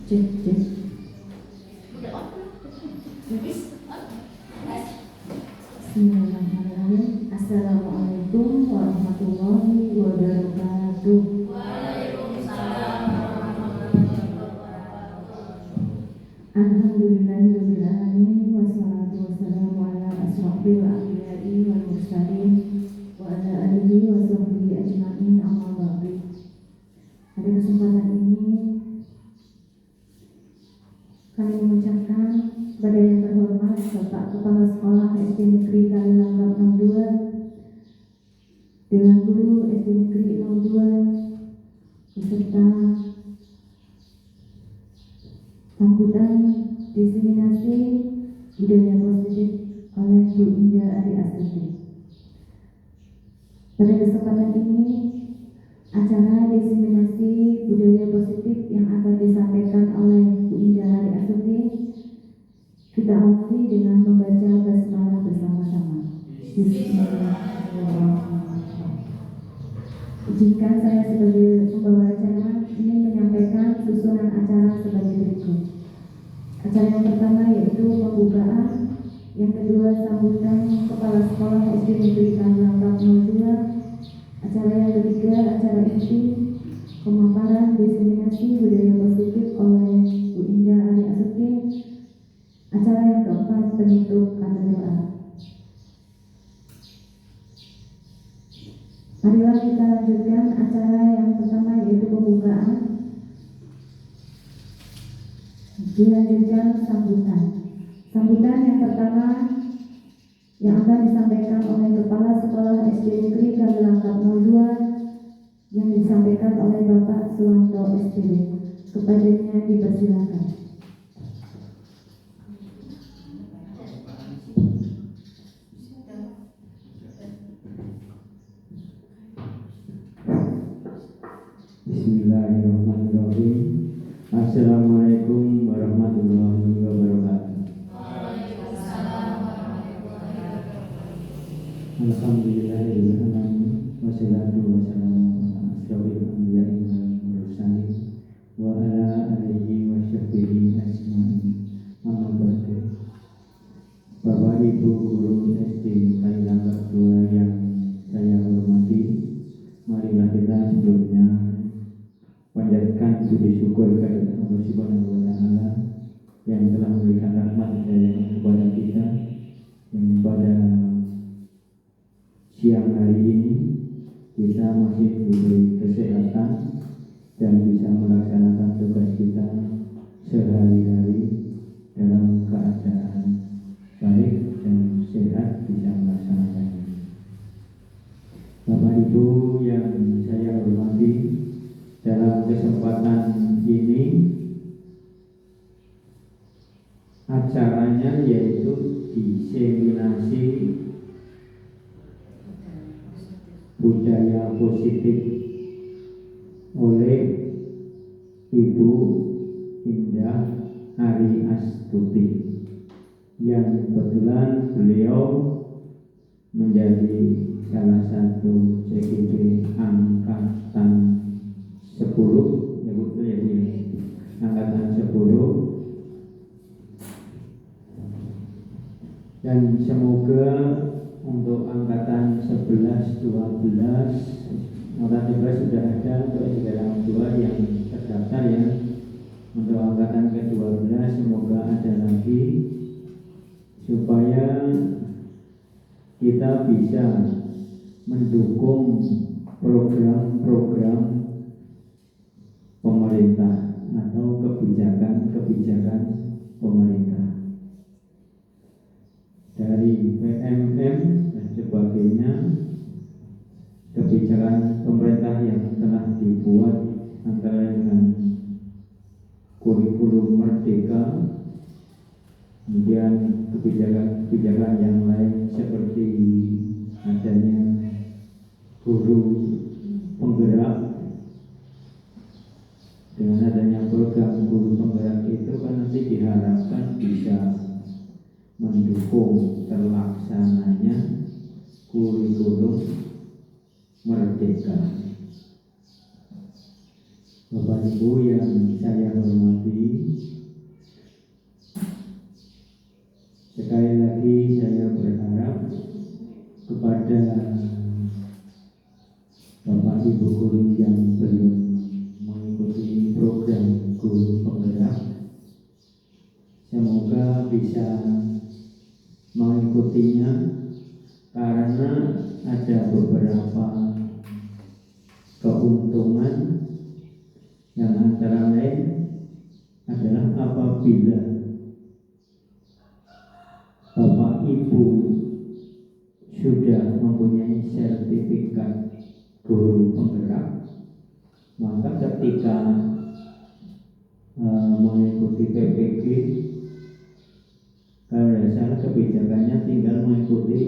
Cek, cek. Bismillahirrahmanirrahim. Assalamualaikum warahmatullahi wabarakatuh. Waalaikumsalam warahmatullahi wabarakatuh. Alhamdulillahirabbil alamin wassalatu wassalamu ala asrofil anbiya'i wal mursalin wa ala alihi wa sahbihi ajma'in, amma ba'du. Pada kesempatan ini kami mengucapkan kepada yang terhormat Bapak Kepala Sekolah SD Negeri Kalilangkap 02, Dewan Guru SD Negeri 02, beserta sambutan diseminasi budaya positif oleh Bu Indah Ari Astuti. Pada kesempatan ini, acara diseminasi budaya positif yang akan disampaikan oleh Bu Indah Ari Astuti kita awali dengan membaca basmalah bersama-sama. Bismillahirrahmanirrahim. Izinkan saya sebagai pembawa acara ingin menyampaikan susunan acara sebagai berikut. Acara yang pertama yaitu pembukaan, yang kedua sambutan Kepala Sekolah SD Negeri Kalilangkap 02, acara yang ketiga acara inti pemaparan diseminasi budaya positif oleh Bu Indah Ari Astuti, acara yang keempat penutup kata doa. Marilah kita lanjutkan acara yang pertama yaitu pembukaan, dilanjutkan sambutan. Sambutan yang pertama yang akan disampaikan oleh Kepala Sekolah SD Negeri Kalilangkap 02 yang disampaikan oleh Bapak Suwanto SPD. Kepadanya dipersilakan. Bismillahirrahmanirrahim. Assalamualaikum warahmatullahi wabarakatuh. Waalaikumsalam warahmatullahi wabarakatuh. Alhamdulillahirabbil alamin wassalatu wassalamu ala asyrofil anbiya'i wal mursalin wa ala alihi wa sahbihi ajma'in. Amma ba'du. Bapak Ibu guru SD Kalilangkap 2 yang saya hormati, marilah kita sebelumnya panjatkan puji syukur kepada Allah Subhanahu wa taala yang telah memberikan rahmat kepada kita, yang pada siang hari ini kita masih diberi kesehatan dan bisa melaksanakan tugas kita sehari-hari dalam keadaan baik dan sehat, bisa melaksanakannya. Bapak Ibu yang saya hormati, dalam kesempatan ini acaranya yaitu diseminasi budaya positif oleh Ibu Indah Ari Astuti, yang kebetulan beliau menjadi salah satu CGP angkatan 10 ya Bu, ya Bu, angkatan 10, dan semoga untuk angkatan 11, 12, angkatan 11 sudah ada, untuk yang 2 yang terdaftar ya. Untuk angkatan ke-12 semoga ada lagi, supaya kita bisa mendukung program-program pemerintah atau kebijakan pemerintah dari PMM dan sebagainya, kebijakan pemerintah yang telah dibuat antara dengan kurikulum merdeka, kemudian kebijakan yang lain seperti adanya guru penggerak. Dengan adanya program guru penggerak itu kan nanti diharapkan bisa mendukung terlaksananya kurikulum merdeka. Bapak Ibu yang saya hormati, hormati, sekali lagi saya berharap kepada Bapak Ibu guru yang belum mengikuti program guru penggerak, semoga bisa mengikutinya karena ada beberapa keuntungan yang antara lain adalah apabila Bapak Ibu sudah mempunyai sertifikat guru penggerak, maka ketika mengikuti PPG, kalau tidak salah kebijakannya tinggal mengikuti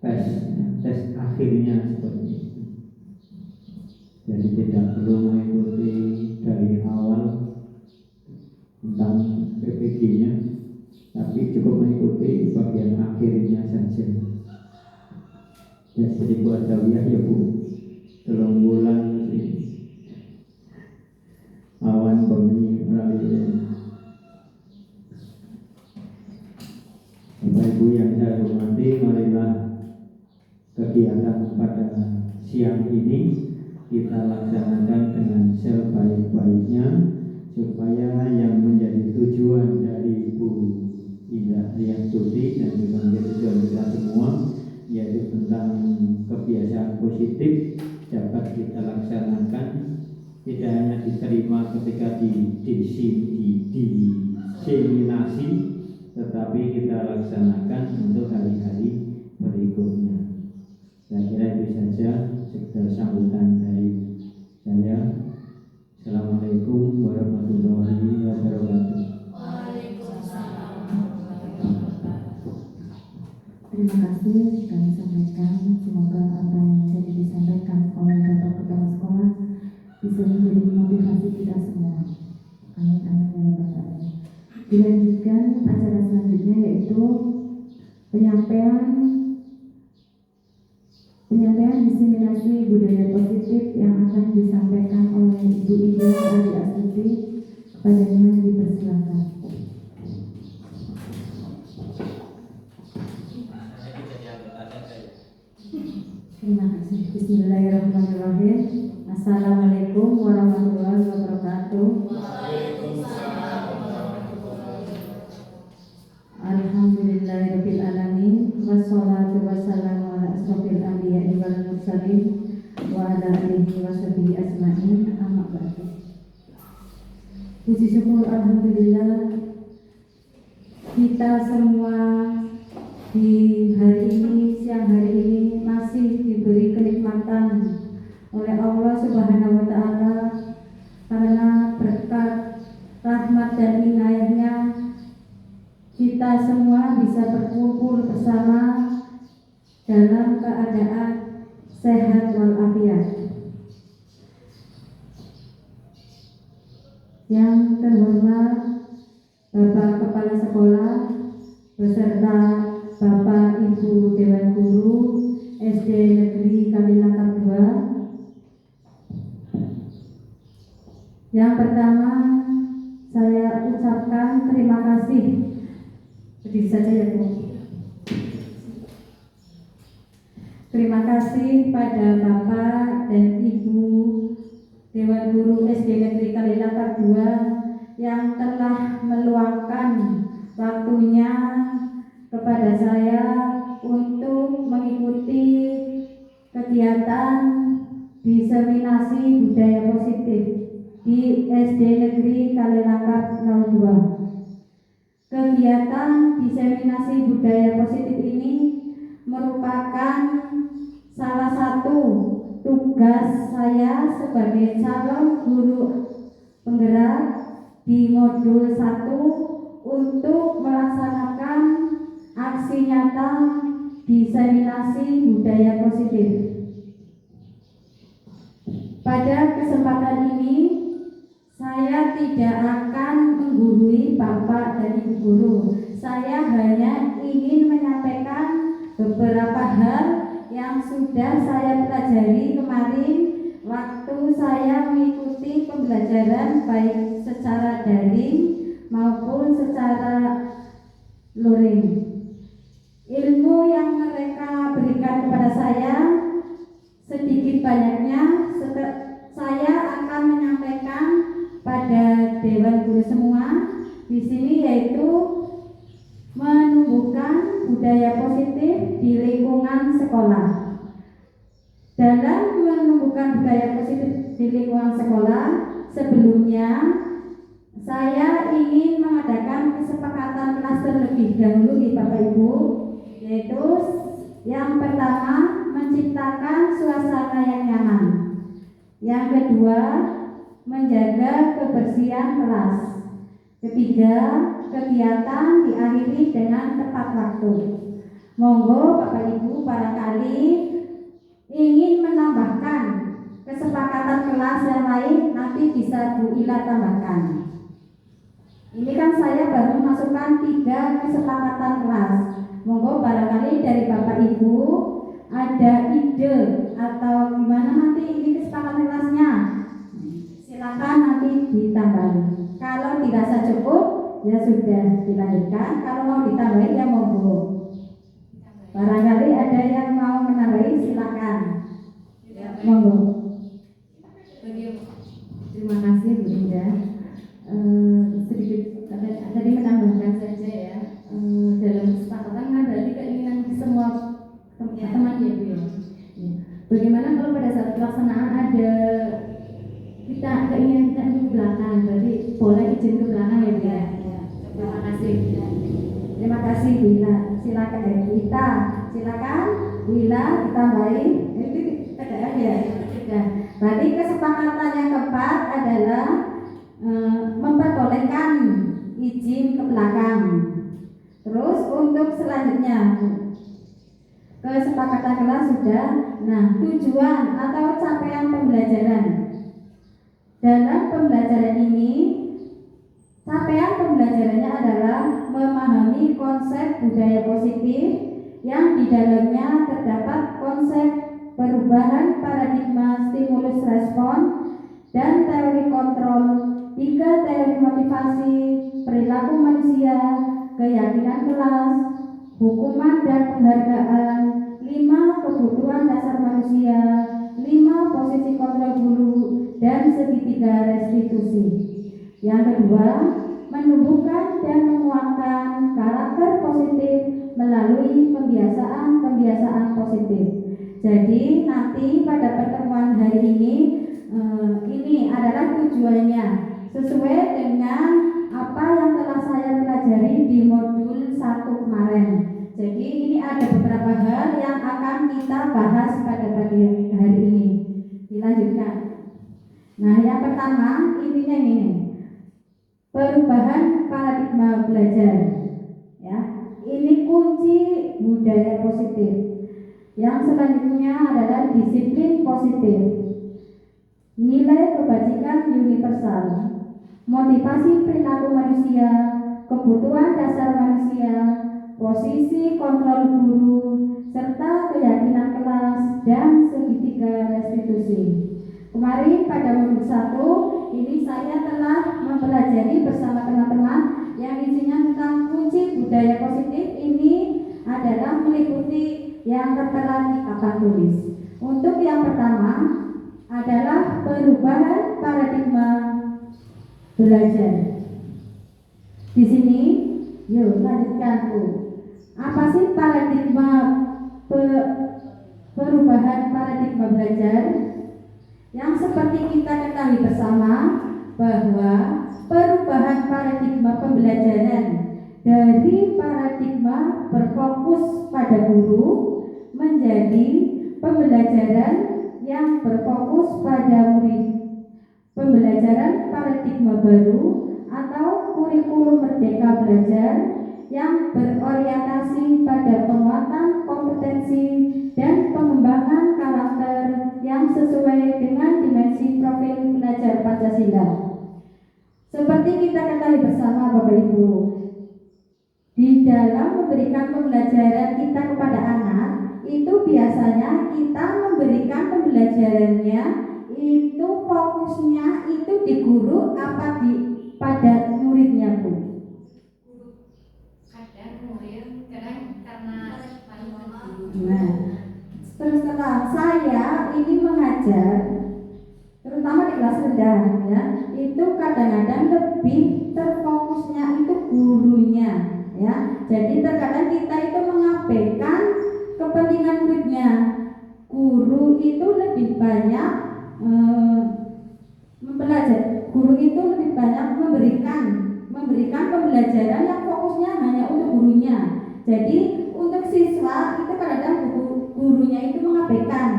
tes akhirnya seperti itu. Jadi tidak perlu mengikuti dari awal tentang PPG-nya, tapi cukup mengikuti bagian akhirnya saja. Ya, jadi buat Dawiyah ya Bu, 3 bulan sih awan bumi rali. Bapak Ibu yang saya hormati, marilah kegiatan pada siang ini kita laksanakan dengan sebaik-baiknya supaya yang menjadi tujuan dari Ibu Indah Riyastuti dan juga menjadi tujuan kita semua, yaitu tentang kebiasaan positif, dapat kita laksanakan, tidak hanya diterima ketika diseminasi, tetapi kita laksanakan untuk hari-hari berikutnya. Saya kira itu saja sekedar sambutan dari saya. Assalamualaikum warahmatullahi wabarakatuh. Terima kasih kami sampaikan. Semoga apa yang tadi disampaikan oleh Bapak Kepala Sekolah bisa menjadi motivasi kita semua. Amin amin ya rabbal alamin. Dilanjutkan acara selanjutnya yaitu penyampaian diseminasi budaya positif yang akan disampaikan oleh Ibu Indah Riyastuti. Kepadanya dipersilakan. Terima kasih. Bismillahirrahmanirrahim. Assalamualaikum warahmatullahi wabarakatuh. Alhamdulillahirabbil alamin, wassalatu wassalamu ala asrofil anbiya'i wal mursalin wa ala alihi washabihi ajmain, amma ba'du. Puji syukur alhamdulillah kita semua di hari ini, siang hari ini masih diberi kenikmatan oleh Allah Subhanahu wa Ta'ala, karena berkat rahmat dan inayahnya kita semua bisa berkumpul bersama dalam keadaan sehat walafiat. Yang terhormat Bapak Kepala Sekolah beserta Bapak Ibu Dewan Guru SD Negeri Kalilangkap 2. Yang pertama, saya ucapkan terima kasih. Berdiri saja ya Bu. Terima kasih pada Bapak dan Ibu Dewan Guru SD Negeri Kalilangkap 2 yang telah meluangkan waktunya kepada saya untuk mengikuti kegiatan diseminasi budaya positif di SD Negeri Kalilangkap 02. Kegiatan diseminasi budaya positif ini merupakan salah satu tugas saya sebagai calon guru penggerak di modul 1 untuk melaksanakan aksi nyata diseminasi budaya positif. Pada kesempatan ini saya tidak akan menggurui Bapak dan Ibu guru. Saya hanya ingin menyampaikan beberapa hal yang sudah saya pelajari kemarin waktu saya mengikuti pembelajaran baik secara daring maupun secara luring. Ilmu yang mereka berikan kepada saya sedikit banyaknya saya akan menyampaikan pada Dewan Guru semua di sini, yaitu menumbuhkan budaya positif di lingkungan sekolah. Dalam menumbuhkan budaya positif di lingkungan sekolah, sebelumnya saya ingin mengadakan kesepakatan kelas terlebih dahulu di Bapak Ibu, yaitu yang pertama menciptakan suasana yang nyaman, yang kedua menjaga kebersihan kelas, ketiga kegiatan diakhiri dengan tepat waktu. Monggo Bapak Ibu barangkali ingin menambahkan kesepakatan kelas yang lain, nanti bisa Bu Ila tambahkan. Ini kan saya baru masukkan 3 kesepakatan kelas. Monggo barangkali dari Bapak Ibu ada ide atau gimana nanti ini kesepakatan kelasnya, silakan nanti ditambahi. Kalau dirasa cukup ya sudah dilanjutkan, kalau mau ditambahi ya monggo. Barangkali ada yang mau menambahi, silakan. Monggo. Terima kasih Bu Indah. Sedikit tadi menambahkan saja ya, dalam kesepakatan kan berarti keinginan semua teman-teman ya Bu ya. Bagaimana kalau pada saat pelaksanaan ada kita keinginan kita untuk ke belakang, berarti boleh izin ke belakang ya Bu ya. Terima kasih. Terima kasih Bu Ila. Silakan ya kita, silakan Bu Ila ditambahin. Itu TDM ya. Sudah. Berarti kesepakatan yang keempat adalah memperbolehkan izin ke belakang. Terus untuk selanjutnya kesepakatan kelas sudah. Nah, tujuan atau capaian pembelajaran. Dalam pembelajaran ini, capaian pembelajarannya adalah memahami konsep budaya positif yang di dalamnya terdapat konsep perubahan paradigma stimulus respon dan teori kontrol, 3 teori motivasi, perilaku manusia, keyakinan kelas, hukuman dan penghargaan, 5 kebutuhan dasar manusia, 5 posisi kontrol guru, dan segitiga restitusi. Yang kedua, menumbuhkan dan menguatkan karakter positif melalui pembiasaan positif. Jadi nanti pada pertemuan hari ini adalah tujuannya sesuai dengan apa yang telah saya pelajari di modul 1 kemarin. Jadi ini ada beberapa hal yang akan kita bahas pada pagi hari ini. Dilanjutkan. Nah, yang pertama intinya ini, perubahan paradigma belajar. Ya, ini kunci budaya positif. Yang selanjutnya adalah disiplin positif, nilai kebajikan universal, motivasi perilaku manusia, kebutuhan dasar manusia, posisi kontrol guru, serta keyakinan kelas dan segitiga restitusi. Kemarin pada modul 1 ini saya telah mempelajari bersama teman-teman yang isinya tentang kunci budaya positif. Ini adalah meliputi yang tertera di papan tulis. Untuk yang pertama adalah perubahan paradigma belajar. Di sini, yuk lanjutkan Bu. Apa sih paradigma perubahan paradigma belajar? Yang seperti kita ketahui bersama bahwa perubahan paradigma pembelajaran dari paradigma berfokus pada guru menjadi pembelajaran yang berfokus pada murid. Pembelajaran paradigma baru atau kurikulum merdeka belajar yang berorientasi pada penguatan kompetensi dan pengembangan karakter yang sesuai dengan dimensi profil belajar Pancasila. Seperti kita ketahui bersama Bapak Ibu, di dalam memberikan pembelajaran kita kepada anak, itu biasanya kita memberikan pembelajarannya itu fokusnya itu di guru apa di Dan kemudian kadang karena Nah, terus terang saya ini mengajar, terutama di kelas rendah ya, itu kadang-kadang lebih terfokusnya itu gurunya ya. Jadi terkadang kita itu mengabaikan kepentingan muridnya. Guru itu lebih banyak mempelajari, guru itu lebih banyak memberikan pembelajaran yang fokusnya hanya untuk gurunya. Jadi untuk siswa itu kadang-kadang gurunya itu mengabaikan.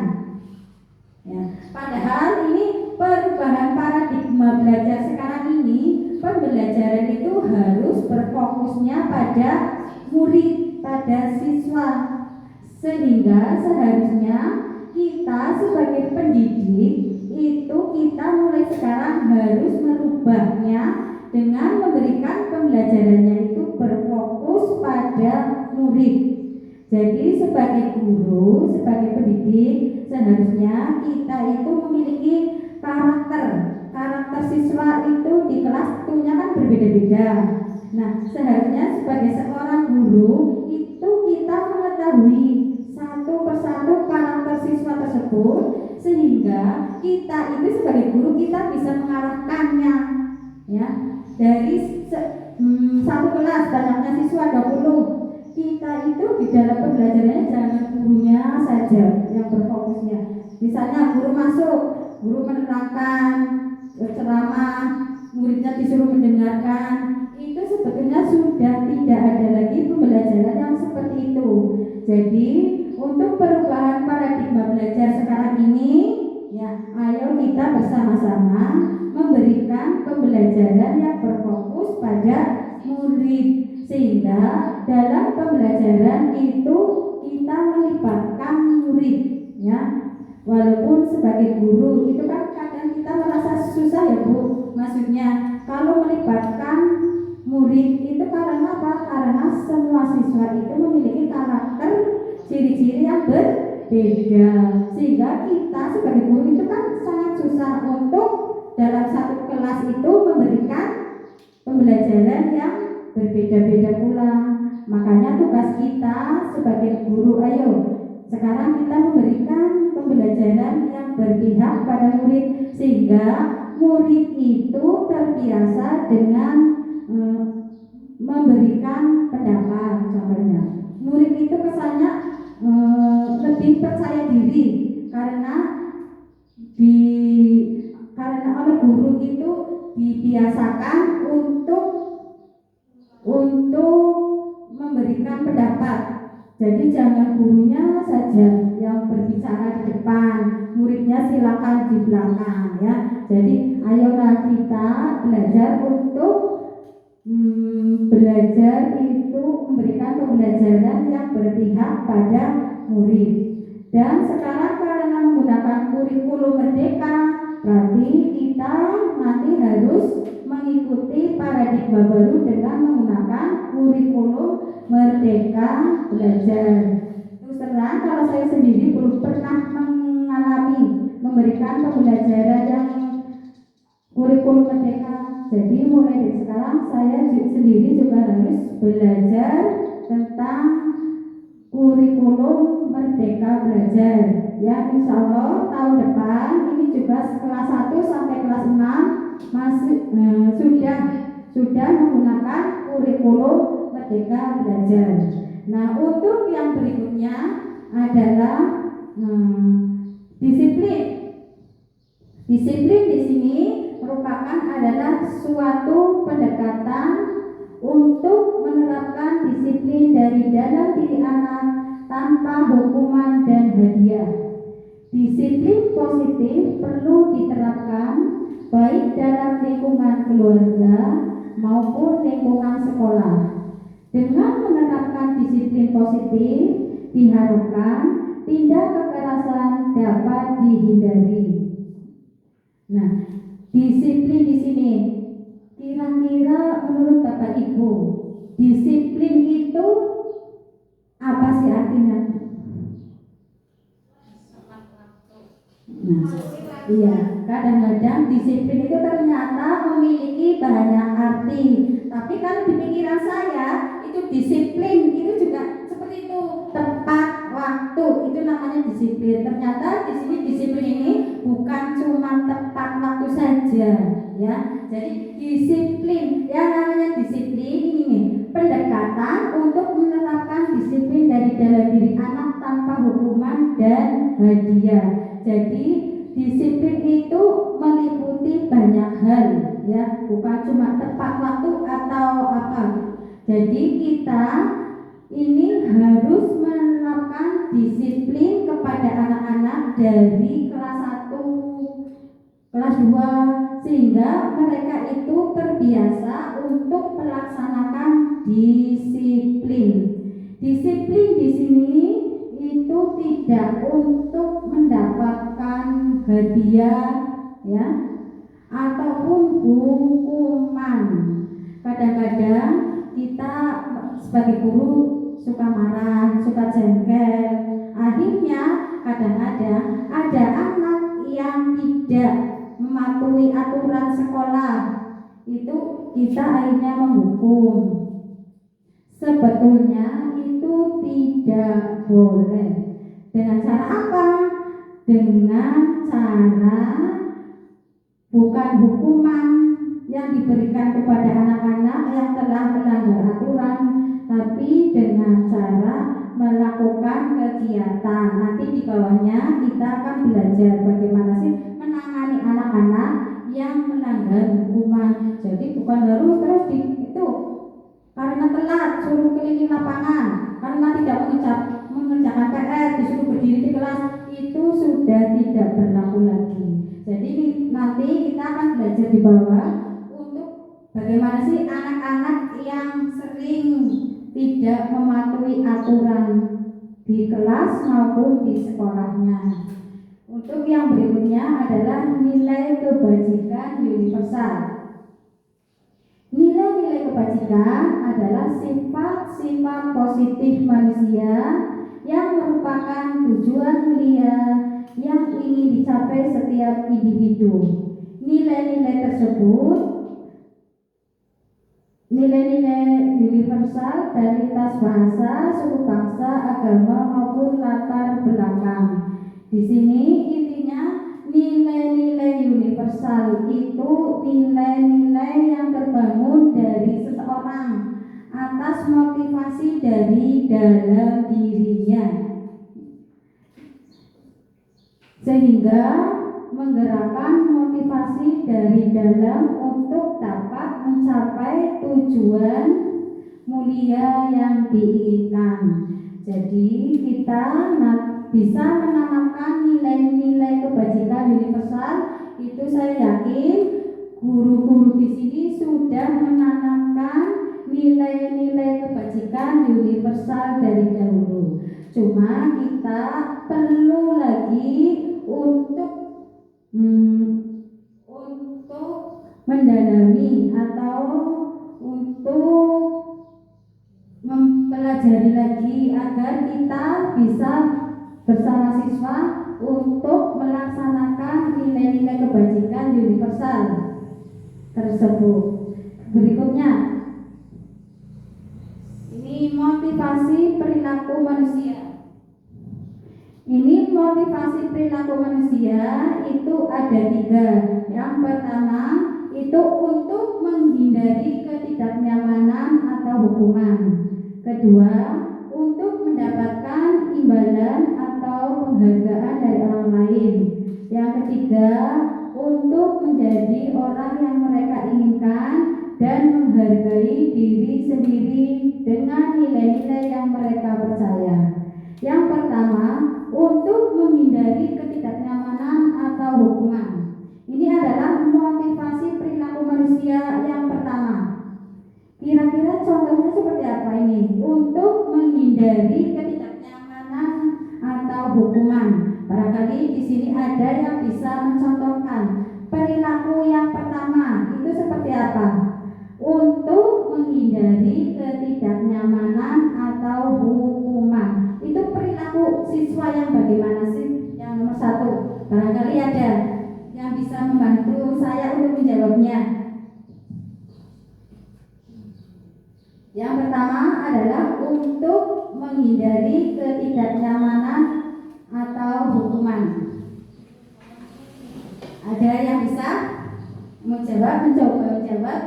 Ya, padahal ini perubahan paradigma belajar sekarang ini, pembelajaran itu harus berfokusnya pada murid, pada siswa. Sehingga seharusnya kita sebagai pendidik itu kita mulai sekarang harus merubahnya dengan memberikan pembelajarannya itu berfokus pada murid. Jadi sebagai guru, sebagai pendidik, seharusnya kita itu memiliki karakter siswa itu di kelas tentunya kan berbeda-beda. Nah, seharusnya sebagai seorang guru itu kita mengetahui satu persatu karakter siswa tersebut, sehingga kita itu sebagai guru kita bisa mengarahkannya ya. Dari satu kelas banyaknya siswa 20, kita itu di dalam pembelajarannya jangan gurunya saja yang berfokusnya. Misalnya guru masuk, guru menerangkan ceramah, muridnya disuruh mendengarkan, itu sebetulnya sudah tidak ada lagi pembelajaran yang seperti itu. Jadi untuk perubahan paradigma belajar sekarang ini, ya, ayo kita bersama-sama memberikan pembelajaran yang berfokus pada murid, sehingga dalam pembelajaran itu kita melibatkan murid, ya. Walaupun sebagai guru itu kan kadang kita merasa susah ya Bu, maksudnya kalau melibatkan murid itu karena apa? Karena semua siswa itu memiliki karakter ciri-ciri yang berbeda, sehingga kita sebagai guru itu kan sangat susah untuk dalam satu kelas itu memberikan pembelajaran yang berbeda-beda pula. Makanya tugas kita sebagai guru, ayo sekarang kita memberikan pembelajaran yang berpihak pada murid, sehingga murid itu terbiasa dengan memberikan pendapat. Contohnya murid itu kesannya lebih percaya diri karena oleh guru itu dibiasakan untuk memberikan pendapat. Jadi jangan gurunya saja yang berbicara di depan, muridnya silakan di belakang ya. Jadi ayolah kita belajar untuk belajar itu memberikan pembelajaran yang berpihak pada murid. Dan sekarang karena menggunakan kurikulum merdeka, berarti kita nanti harus mengikuti paradigma baru dengan menggunakan kurikulum merdeka belajar. Terus terang kalau saya sendiri belum pernah mengalami memberikan pembelajaran yang kurikulum merdeka. Jadi mulai dari sekarang saya sendiri juga harus belajar tentang kurikulum merdeka belajar. Ya, insya Allah tahun depan ini juga kelas 1 sampai kelas 6 masih sudah menggunakan kurikulum merdeka belajar. Nah, untuk yang berikutnya adalah disiplin. Disiplin di sini merupakan adalah suatu pendekatan untuk menerapkan disiplin dari dalam diri anak tanpa hukuman dan hadiah. Disiplin positif perlu diterapkan baik dalam lingkungan keluarga maupun lingkungan sekolah. Dengan menerapkan disiplin positif, diharapkan tindak kekerasan dapat dihindari. Nah, disiplin di sini kira-kira menurut Bapak Ibu, disiplin itu apa sih artinya? Nah, iya, kadang-kadang disiplin itu ternyata memiliki banyak arti. Tapi kalau di pikiran saya itu disiplin itu juga seperti itu, tepat waktu itu namanya disiplin. Ternyata di sini disiplin ini bukan cuma tepat waktu saja, ya. Jadi disiplin, yang namanya disiplin ini nih, pendekatan untuk menerapkan disiplin dari dalam diri anak tanpa hukuman dan hadiah. Jadi disiplin itu meliputi banyak hal, ya, bukan cuma tepat waktu atau apa. Jadi kita ini harus menerapkan disiplin kepada anak-anak dari kelas 1, kelas 2, sehingga mereka itu terbiasa untuk melaksanakan disiplin. Disiplin di sini itu tidak untuk mendapatkan hadiah, ya, ataupun hukuman. Kadang-kadang kita sebagai guru suka marah, suka jengkel. Akhirnya kadang-kadang ada anak yang tidak mematuhi aturan sekolah, itu kita akhirnya menghukum. Sebetulnya itu tidak boleh. Dengan cara apa? Dengan cara bukan hukuman yang diberikan kepada anak-anak yang telah melanggar aturan, tapi dengan cara melakukan kegiatan. Nanti di bawahnya kita akan belajar bagaimana sih menangani anak-anak yang melanggar hukuman. Jadi bukan harus terus itu karena telat suruh keliling lapangan, karena tidak mengerjakan PR disuruh berdiri di kelas, itu sudah tidak berlaku lagi. Jadi nanti kita akan belajar di bawah untuk bagaimana sih anak-anak yang sering tidak mematuhi aturan di kelas maupun di sekolahnya. Untuk yang berikutnya adalah nilai kebajikan universal. Nilai-nilai kebajikan adalah sifat-sifat positif manusia yang merupakan tujuan mulia yang ingin dicapai setiap individu. Nilai-nilai tersebut nilai-nilai universal dari lintas bahasa, suku bangsa, agama maupun latar belakang. Di sini intinya nilai-nilai universal itu nilai-nilai yang terbangun dari seseorang atas motivasi dari dalam dirinya, sehingga menggerakkan motivasi dari dalam untuk dapat mencapai tujuan mulia yang diinginkan. Jadi kita bisa menanamkan nilai-nilai kebajikan universal. Itu saya yakin guru-guru di sini sudah menanamkan nilai-nilai kebajikan universal dari dahulu. Cuma kita perlu lagi untuk mendalami atau untuk mempelajari lagi agar kita bisa bersama siswa untuk melaksanakan nilai-nilai kebajikan universal tersebut. Berikutnya, ini motivasi perilaku manusia. Ini motivasi perilaku manusia itu ada 3. Yang pertama itu untuk menghindari ketidaknyamanan atau hukuman. Kedua, untuk mendapatkan imbalan atau penghargaan dari orang lain. Yang ketiga, untuk menjadi orang yang mereka inginkan dan menghargai diri sendiri dengan nilai-nilai yang mereka percaya. Yang pertama, untuk menghindari ketidaknyamanan atau hukuman. Ini adalah motivasi perilaku manusia yang pertama. Kira-kira contohnya seperti apa ini? Untuk menghindari ketidaknyamanan atau hukuman. Barangkali di sini ada yang bisa mencontohkan perilaku yang pertama itu seperti apa? Untuk menghindari ketidaknyamanan atau hukuman. Itu perilaku siswa yang bagaimana sih? Yang nomor 1. Barangkali ada yang bisa membantu saya untuk menjawabnya. Yang pertama adalah untuk menghindari ketidaknyamanan atau hukuman. Ada yang bisa mencoba menjawab?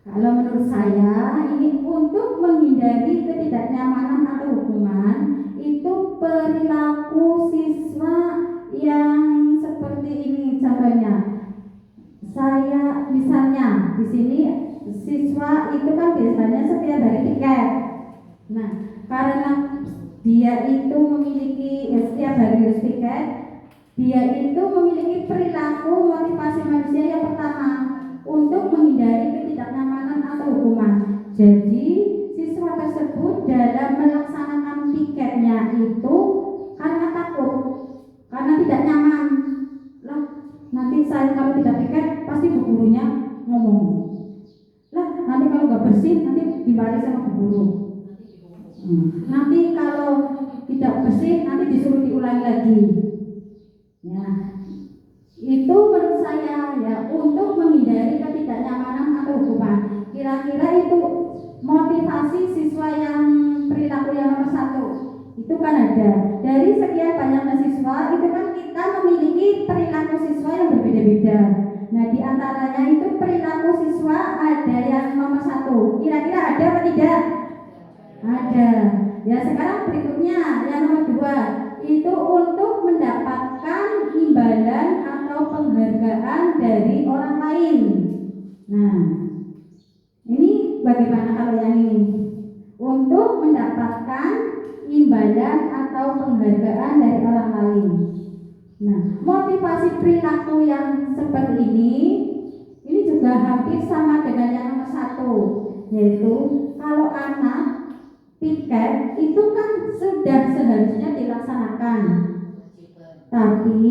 Kalau menurut saya ini untuk menghindari ketidaknyamanan atau hukuman, itu perilaku siswa yang seperti ini contohnya. Saya misalnya di sini siswa itu kan biasanya setiap hari tiket. Nah, karena dia itu memiliki setiap hari harus tiket, dia itu memiliki perilaku motivasi manusia yang pertama untuk menghindari ketidaknyamanan atau hukuman. Jadi siswa tersebut dalam melaksanakan tiketnya itu karena takut, karena tidak nyaman. Lah, nanti saya kalau tidak tiket pasti bu gurunya ngomong. Lah, nanti kalau nggak bersih nanti dimarahi sama bu guru. Nanti kalau tidak bersih nanti disuruh diulangi lagi. Ya, itu menurut saya ya untuk menghindari ketidaknyamanan atau hukuman. Kira-kira itu motivasi siswa yang perilaku yang nomor 1 itu kan ada dari sekian banyaknya siswa itu kan kita memiliki perilaku siswa yang berbeda-beda. Nah, di antaranya itu perilaku siswa ada yang nomor 1. Kira-kira ada apa tidak? Ada. Ya, sekarang berikutnya yang nomor 2 itu untuk mendapatkan imbalan atau penghargaan dari orang lain. Nah, ini bagaimana kalau yang ini? Untuk mendapatkan imbalan atau penghargaan dari orang lain. Nah, motivasi perilaku yang seperti ini juga hampir sama dengan yang nomor 1, yaitu kalau anak tiket itu kan sudah seharusnya dilaksanakan, tapi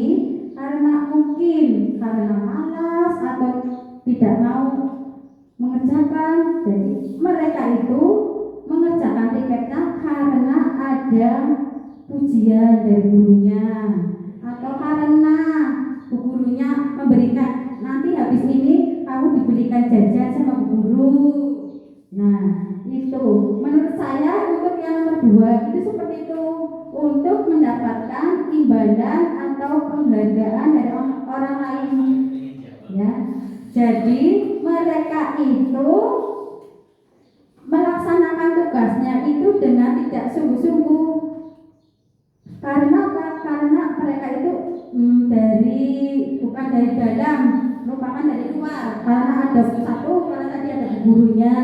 karena mungkin karena malas atau tidak mau mengerjakan, jadi mereka itu mengerjakan tiketnya karena ada pujian dari gurunya atau karena bu gurunya memberikan nanti habis ini kamu diberikan jajan sama bu guru. Nah, itu menurut saya untuk yang nomor 2 itu seperti itu, untuk mendapatkan imbalan atau penghargaan dari orang lain. Ya, jadi mereka itu melaksanakan tugasnya itu dengan tidak sungguh-sungguh. Karena apa? Karena mereka itu bukan dari dalam, merupakan dari luar. Karena ada karena tadi ada gurunya,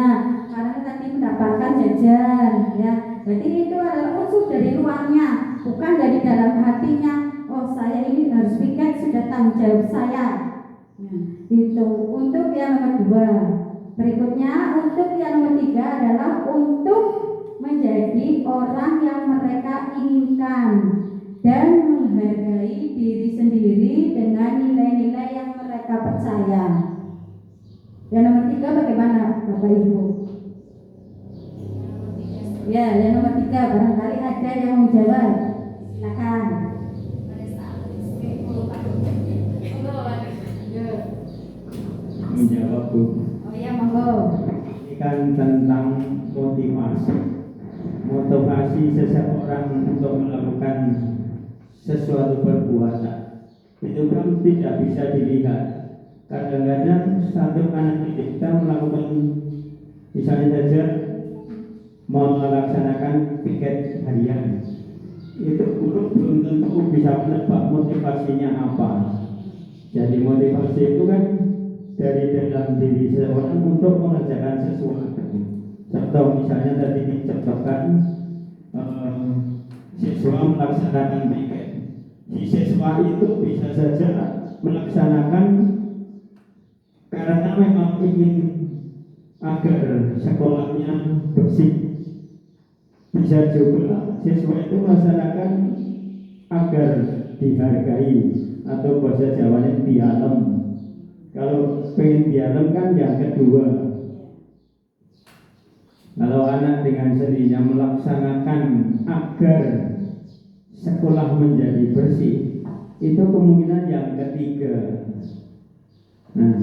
karena tadi mendapatkan jajan, ya. Jadi itu adalah unsur dari luarnya, bukan dari dalam hatinya. Oh, saya ini harus piket, sudah tanggung jawab saya. Nah, itu untuk yang nomor 2. Berikutnya untuk yang nomor 3 adalah untuk menjadi orang yang mereka inginkan dan menghargai diri sendiri dengan nilai-nilai yang mereka percaya. Yang nomor 3 bagaimana Bapak Ibu? Ya, yang nomor 3 barangkali ada yang mau jawab. Silakan. Menjawab Bu. Oh ya, monggo. Ini kan tentang motivasi seseorang untuk melakukan sesuatu perbuatan. Itu kan tidak bisa dilihat. Kadang-kadang satu anak didik kita melakukan, misalnya saja mau melaksanakan piket harian, itu guru belum tentu bisa menebak motivasinya apa. Jadi motivasi itu kan dari dalam diri seseorang untuk mengerjakan sesuatu. Contoh misalnya tadi dicontohkan siswa melaksanakan piket. Si siswa itu bisa saja melaksanakan karena memang ingin agar sekolahnya bersih. Bisa juga siswa itu melaksanakan agar dihargai atau bahasa Jawanya dialem. Kalau pengen dialem kan yang kedua. Kalau anak dengan sendirinya melaksanakan agar sekolah menjadi bersih, itu kemungkinan yang ketiga. Nah,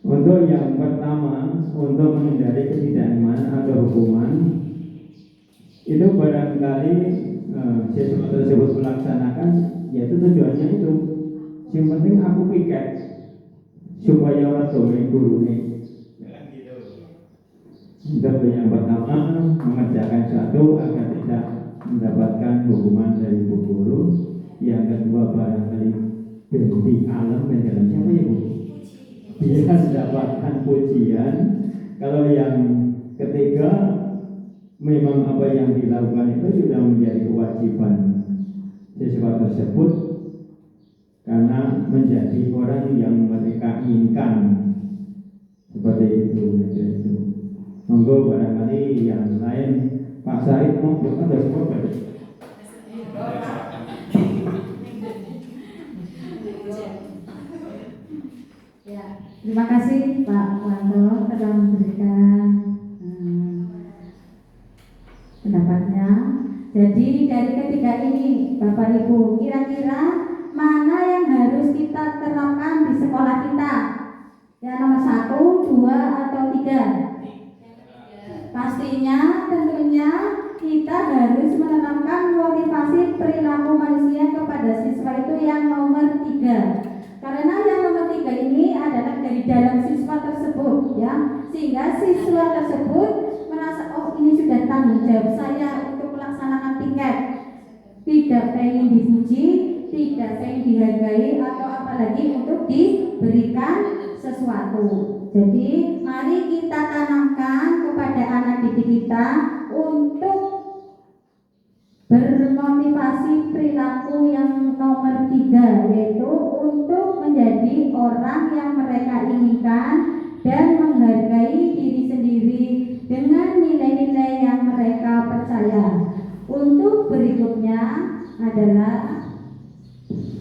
Untuk yang pertama, untuk menghindari ketidaknyamanan atau hukuman, itu barangkali siswa tersebut melaksanakan, yaitu tujuannya itu. Yang penting aku piket supaya orang domain guru nih. Untuk yang pertama, mengerjakan sesuatu agar tidak mendapatkan hukuman dari bu guru. Yang kedua, barangkali berhenti alam dan jalan siapa ya bu? Dia mendapatkan pujian. Kalau yang ketiga, memang apa yang dilakukan itu sudah menjadi kewajiban siswa tersebut karena menjadi orang yang mereka inginkan. Seperti itu. Monggo barangkali yang lain, Pak Said mau ada semua berarti. Ya, terima kasih Pak Wanto telah memberikan pendapatnya. Jadi dari ketiga ini, Bapak Ibu, kira-kira mana yang harus kita terapkan di sekolah kita? Ya, nomor 1, 2, atau 3? Pastinya, tentunya kita harus menanamkan motivasi perilaku manusia kepada siswa itu yang nomor 3. Karena yang nomor 3 ini adalah dari dalam siswa tersebut, ya, sehingga siswa tersebut merasa, oh ini sudah tanggung jawab saya untuk melaksanakan piket, tidak pengen dipuji, tidak pengen dihargai, atau apalagi untuk diberikan sesuatu. Jadi mari kita tanamkan kepada anak didik kita untuk bermotivasi perilaku yang nomor 3, yaitu untuk menjadi orang yang mereka inginkan dan menghargai diri sendiri dengan nilai-nilai yang mereka percaya. Untuk berikutnya adalah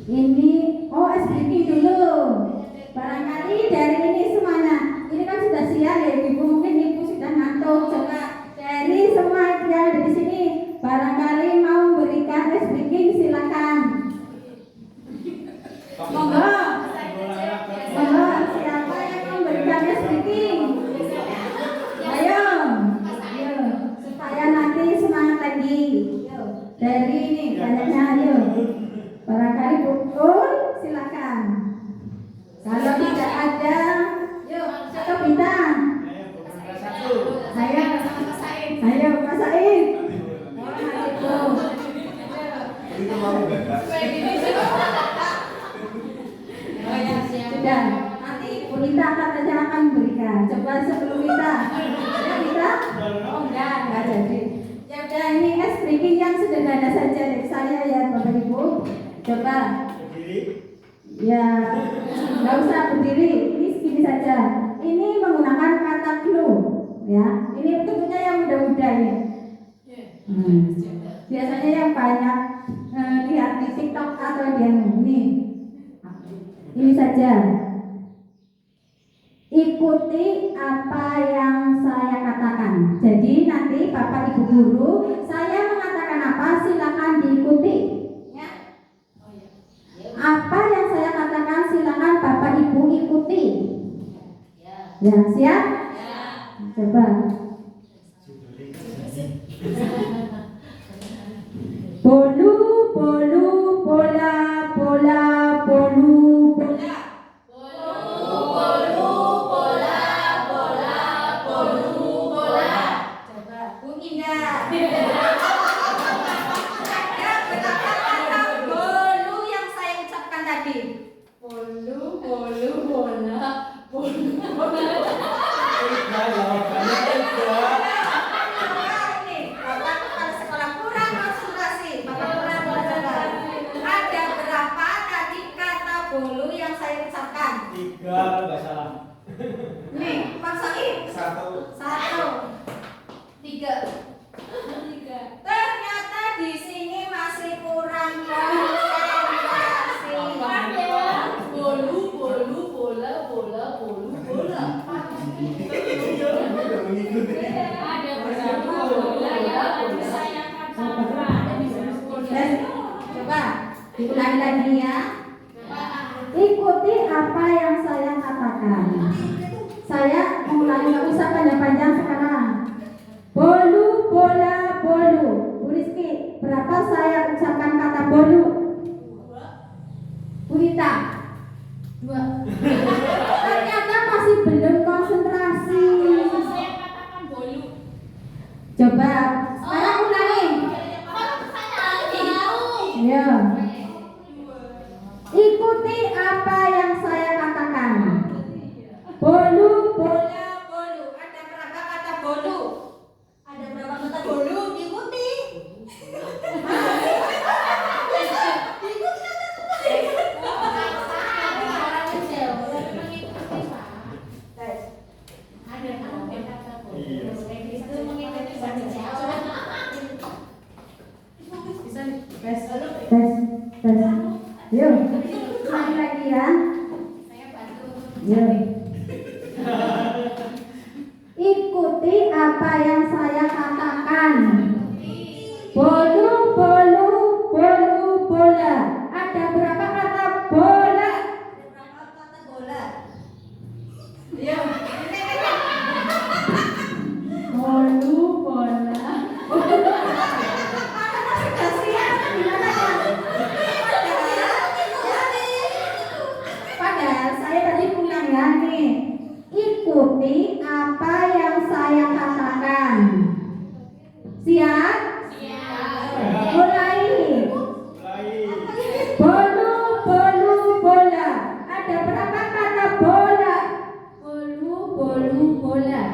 ini, SBK dulu. Barangkali dari ini semuanya, ini kan sudah siang ya Ibu, mungkin Ibu sudah ngantuk. Coba dari semua yang ada di sini, barangkali mau memberikan SBK, silakan. Monggo, siapa yang mau memberikan SBK? Ayo, supaya nanti semangat lagi. Dari ini banyaknya, ayo. Barangkali betul, silakan. Kalau tidak ada, yuk, siapa bintang? Ayo, Mas Said. Sudah, nanti Bu Rita akan memberikan. Coba sebelum kita, ya kita? Oh enggak jadi. Ya udah, ini es breaking yang sederhana saja dari saya ya Bapak Ibu. Coba. Ya, nggak usah berdiri. Ini segini saja. Ini menggunakan kata clue, ya. Ini bentuknya yang mudah-mudah ya. Biasanya yang banyak lihat di TikTok atau di ini. Ini saja. Ikuti apa yang saya katakan. Jadi nanti Bapak Ibu guru, saya mengatakan apa, silakan diikuti. Apa yang saya katakan silakan Bapak Ibu ikuti. Ya, siap? Coba. Bolu, bolu, bola, bola, bolu, bola. Bolu, bolu, bola, bola, bolu, bola. Coba, Bu Indah. Bolu, bolu, bola, bolu, bola. Ini, Bapak kepala sekolah kurang konsentrasi. Bapak kurang belajar. Ada berapa tadi kata bolu yang saya ucapkan? 3, nggak salah. Nih, Pak Said. 1. 3. Ternyata di sini masih kurang konsentrasi. Bolu, bolu, bola, bola, bolu, bola. Ada berapa bola yang saya katakan? Coba diulangi lagi ya. Ikuti apa yang saya katakan. Saya mengulangi, nggak usah panjang-panjang sekarang. Bolu, bola, bolu. Bu Rizky, berapa saya ucapkan kata bolu? Bu Rita? 2. Ternyata masih belum konsentrasi. Saya katakan bolu. Coba sekarang ulangi. Ya. Ikuti apa yang saya katakan. Bolu, bola, bolu. Ada berapa kata bolu? Ada berapa kata bolu? Ikuti. Tes. Yuk, ulangi lagi ya. Yuk. Ikuti apa yang saya katakan. Bolu, bolu, bolu, bola. Ada berapa kata bola? Berapa kata bola? Bolu, bola. Padahal saya tadi punya nih. Ikuti apa yang saya katakan. Siap? Mulai. Bolu, bolu, bola. Ada berapa kata bola? Bolu, bolu, bola.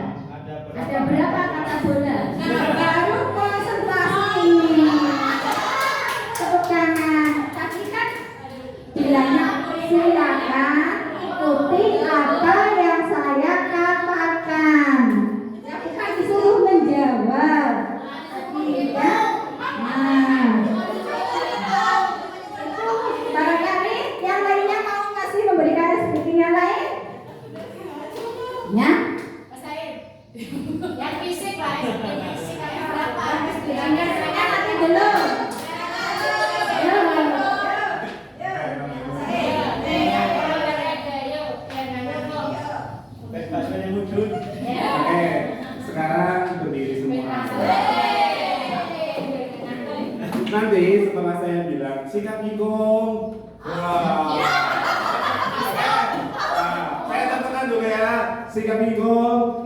Ada berapa kata bola? Baru konsentrasi. Tepuk tangan. Tadi kan bilangnya silakan ikuti apa yang saya katakan. Ya bukan disuruh menjawab. Iya. Nah, barangkali yang lainnya mau ngasih memberikan speaking yang lain? Ya? Yang fisik lah, yang fisik kayak berapa? Bilangnya saya nanti belum. Oke, sekarang berdiri semua. Nanti setelah saya bilang sikap ikung, saya contohkan dulu ya. Sikap ikung,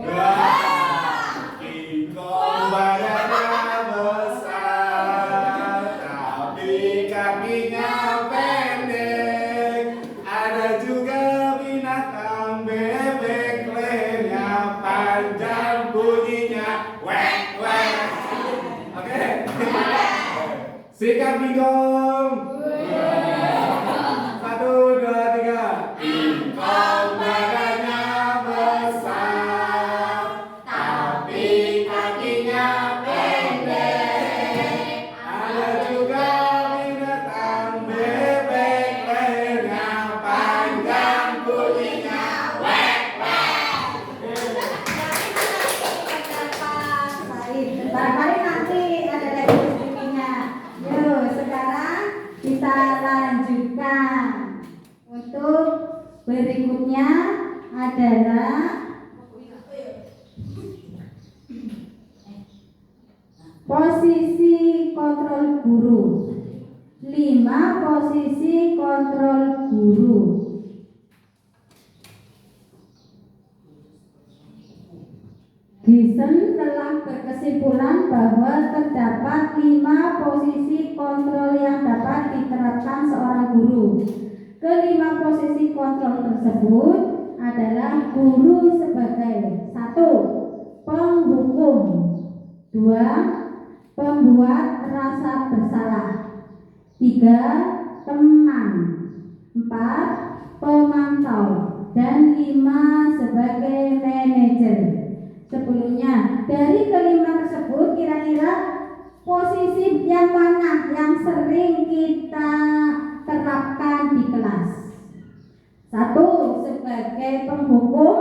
ikung badannya besar, tapi kakinya pendek. Ada juga binatang bebek, lehernya panjang, bunyinya wek wek. Oke. Sikap bingkong. 1, 2, 3. Bingkong badannya besar, tapi kakinya pendek. Ada juga binatang bebek, lehernya panjang, bunyinya wek wek. Barangkali nanti ada lagi speakingnya. Yuk, sekarang kita lanjutkan. Untuk berikutnya adalah posisi kontrol guru. 5 posisi kontrol guru. Giessen telah berkesimpulan bahwa terdapat 5 posisi kontrol yang dapat diterapkan seorang guru. Kelima posisi kontrol tersebut adalah guru sebagai 1. Penghukum, 2. Pembuat rasa bersalah, 3. Teman, 4. Pemantau, dan 5 sebagai manajer. Sebelumnya, dari kelima tersebut kira-kira posisi yang mana yang sering kita terapkan di kelas? 1. Sebagai penghukum,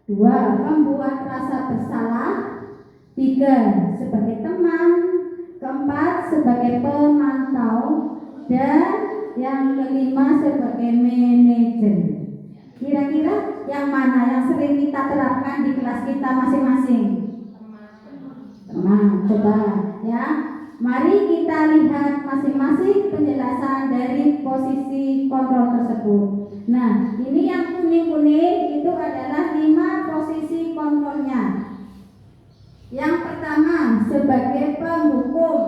2. Membuat rasa bersalah, 3. Sebagai teman, 4. Sebagai pemantau, dan yang kelima sebagai manajer. Kira-kira yang mana yang sering kita terapkan di kelas kita masing-masing? Teman, coba ya. Mari kita lihat masing-masing penjelasan dari posisi kontrol tersebut. Nah, ini yang kuning-kuning itu adalah 5 posisi kontrolnya. Yang pertama, sebagai penghukum.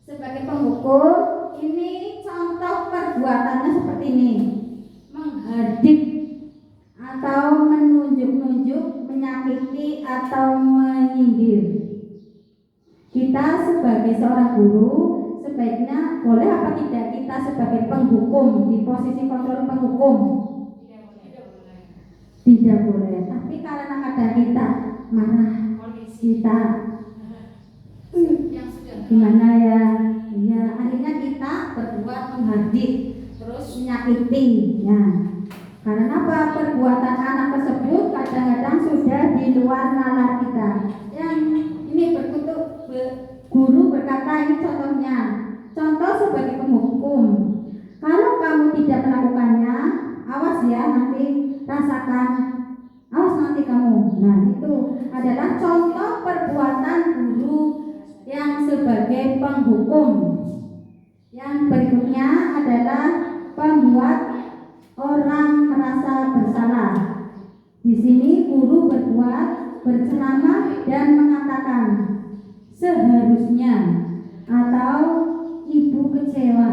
Sebagai penghukum, ini contoh perbuatannya seperti ini. Menghardik atau menunjuk-nunjuk, menyakiti atau menyindir. Kita sebagai seorang guru sebaiknya boleh apa tidak kita sebagai penghukum di posisi kontrol penghukum? Tidak boleh. Tapi karena kadang kita marah, kita gimana ya? Ya akhirnya kita berbuat menghardik, terus menyakiti. Ya. Karena apa? Perbuatan anak tersebut kadang-kadang sudah di luar nalar kita. Yang ini berkutuk guru berkata, ini contohnya. Contoh sebagai penghukum. Kalau kamu tidak melakukannya, awas ya nanti rasakan. Awas nanti kamu. Nah itu adalah contoh perbuatan guru yang sebagai penghukum. Yang berikutnya adalah pembuat orang merasa bersalah. Di sini guru berceramah dan mengatakan seharusnya atau ibu kecewa.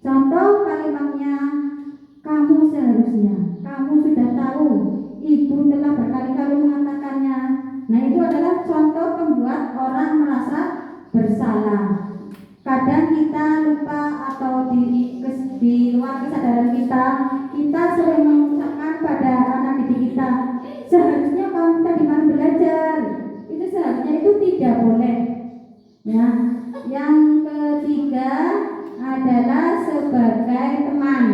Contoh kalimatnya, kamu seharusnya. Kamu sudah tahu, ibu telah berkali-kali mengatakannya. Nah itu adalah contoh pembuat orang merasa bersalah. Kadang kita lupa atau di luar kesadaran kita sering mengucapkan pada anak didik kita, seharusnya kamu tadi malam belajar. Itu seharusnya itu tidak boleh. Ya. Yang ketiga adalah sebagai teman.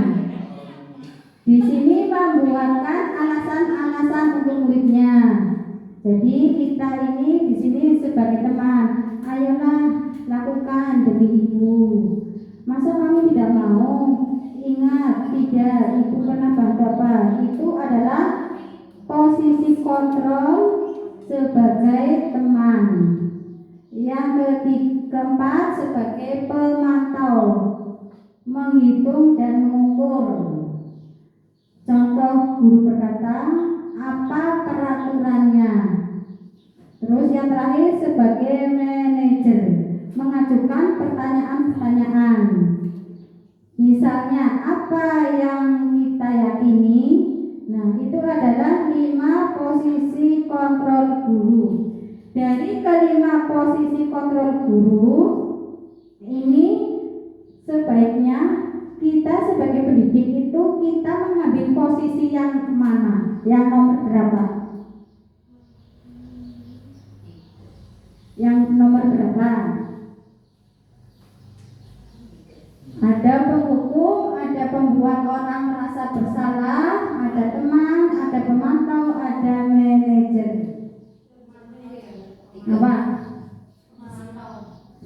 Di sini membuatkan alasan-alasan untuk muridnya. Jadi kita ini di sini sebagai teman. Ayolah lakukan demi ibu. Masa kamu tidak mau? Ingat, tidak, ibu pernah bantu apa? Itu adalah posisi kontrol sebagai teman. Yang keempat sebagai pemantau, menghitung dan mengukur. Contoh guru berkata, apa peraturannya? Terus yang terakhir sebagai manajer, mengajukan pertanyaan-pertanyaan. Misalnya apa yang kita yakini? Nah itu adalah 5 posisi kontrol guru. Dari kelima posisi kontrol guru ini sebaiknya kita sebagai pendidik itu kita mengambil posisi yang mana? Yang nomor berapa? Yang nomor berapa? Ada penghukum, ada pembuat orang merasa bersalah, ada teman, ada pemantau, ada manajer. Apa?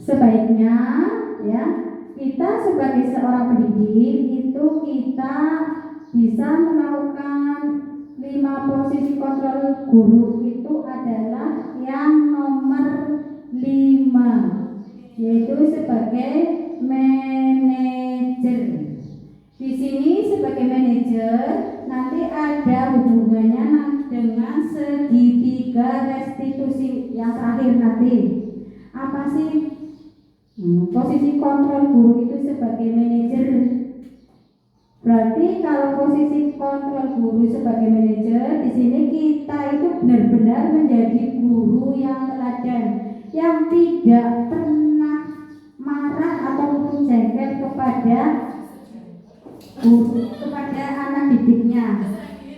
Sebaiknya ya kita sebagai seorang pendidik itu kita bisa melakukan 5 posisi kontrol guru. Itu adalah yang nomor 5, yaitu sebagai manajer. Di sini sebagai manajer nanti ada hubungannya dengan segitiga restitusi yang terakhir nanti. Apa sih posisi kontrol guru itu sebagai manajer? Berarti kalau posisi kontrol guru sebagai manajer, di sini kita itu benar-benar menjadi guru yang teladan, yang tidak pernah marah ataupun jengkel kepada anak didiknya.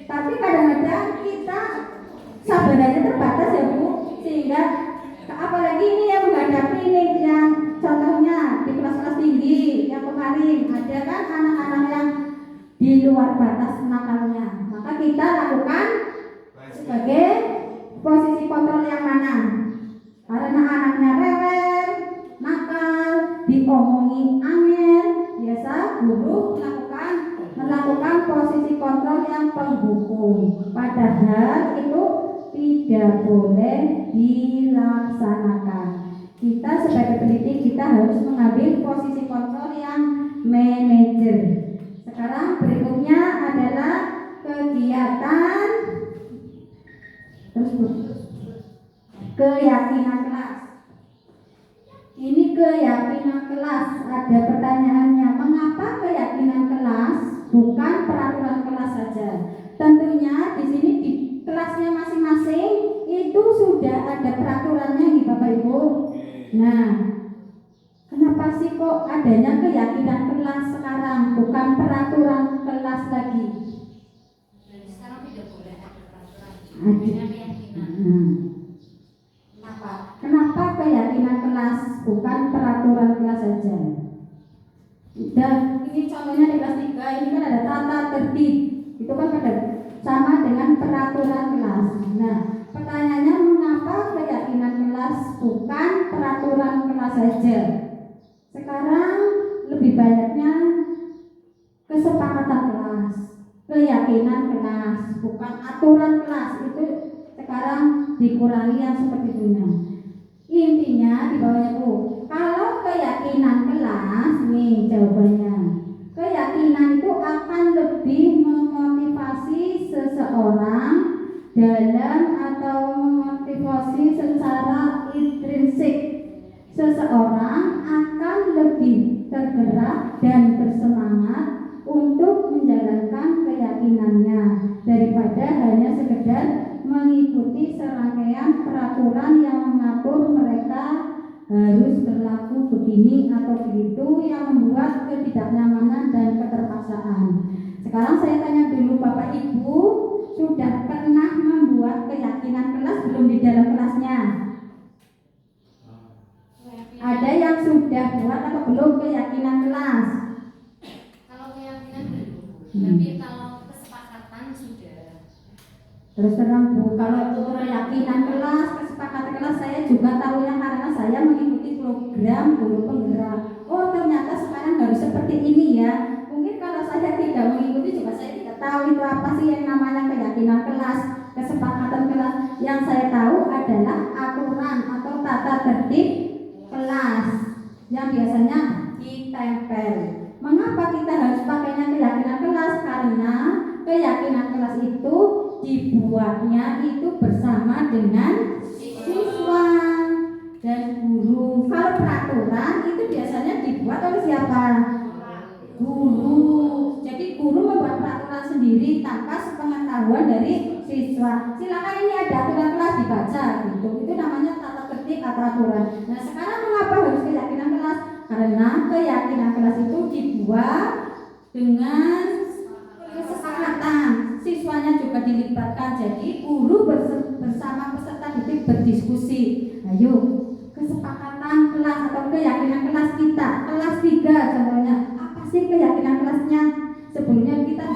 Tapi kadang-kadang kita sabarannya terbatas ya Bu, sehingga apalagi ini yang menghadapi ini yang contohnya di kelas-kelas tinggi yang kemarin ada kan anak-anak yang di luar batas nakalnya, maka kita lakukan sebagai posisi kontrol yang mana? Karena anaknya rewel, nakal, diomongi angin, biasa guru melakukan melakukan posisi kontrol yang penghukum, padahal itu tidak boleh dilaksanakan. Kita sebagai pendidik kita harus mengambil posisi kontrol yang manajer. Sekarang berikutnya adalah kegiatan keyakinan kelas. Ini keyakinan kelas. Ada pertanyaannya, mengapa keyakinan kelas bukan peraturan kelas saja? Tentunya di sini di kelasnya masing-masing itu sudah ada peraturannya nih Bapak Ibu. Nah, kenapa sih kok adanya keyakinan kelas sekarang bukan peraturan kelas lagi? Dan sekarang tidak boleh ada peraturan. Ada. Hanya keyakinan. Kenapa keyakinan kelas bukan peraturan kelas saja? Dan ini contohnya di kelas 3 ini kan ada tata tertib. Itu kan ada sama dengan peraturan kelas. Nah, pertanyaannya mengapa keyakinan kelas bukan peraturan kelas saja? Sekarang lebih banyaknya kesepakatan kelas, keyakinan kelas, bukan aturan kelas. Itu sekarang dikurangi yang seperti itu. Intinya di bawahnya Bu, kalau keyakinan kelas, nih jawabannya. Keyakinan itu akan lebih memotivasi seseorang dalam atau memotivasi secara intrinsik. Seseorang akan lebih tergerak dan bersemangat untuk menjalankan keyakinannya daripada hanya sekedar mengikuti serangkaian peraturan yang mengatur mereka harus berlaku begini atau begitu yang membuat ketidaknyamanan dan keterpaksaan. Sekarang saya tanya dulu Bapak Ibu, sudah pernah membuat keyakinan kelas belum di dalam kelasnya? Ada yang sudah buat atau belum keyakinan kelas? Kalau keyakinan belum, tapi kalau kesepakatan sudah. Terus terang Bu, kalau untuk keyakinan kelas, kesepakatan kelas saya juga tahunya karena saya mengikuti program guru penggerak. Oh ternyata sekarang harus seperti ini ya. Mungkin kalau saya tidak mengikuti juga saya tidak tahu itu apa sih yang namanya keyakinan kelas, kesepakatan kelas. Yang saya tahu adalah aturan atau tata tertib kelas yang biasanya ditempel. Mengapa kita harus pakainya keyakinan kelas? Karena keyakinan kelas itu dibuatnya itu bersama dengan siswa dan guru. Kalau peraturan itu biasanya dibuat oleh siapa? Guru. Jadi guru membuat peraturan sendiri tanpa sepengetahuan dari siswa. Silakan ini ada aturan kelas dibaca gitu. Itu namanya tata tertib atau aturan. Nah sekarang mengapa harus keyakinan kelas? Karena keyakinan kelas itu dibuat dengan kesepakatan. Siswanya juga dilibatkan. Jadi guru bersama peserta didik berdiskusi. Ayo kesepakatan kelas atau keyakinan kelas kita. Kelas 3 contohnya. Apa sih keyakinan kelasnya? Sebelumnya kita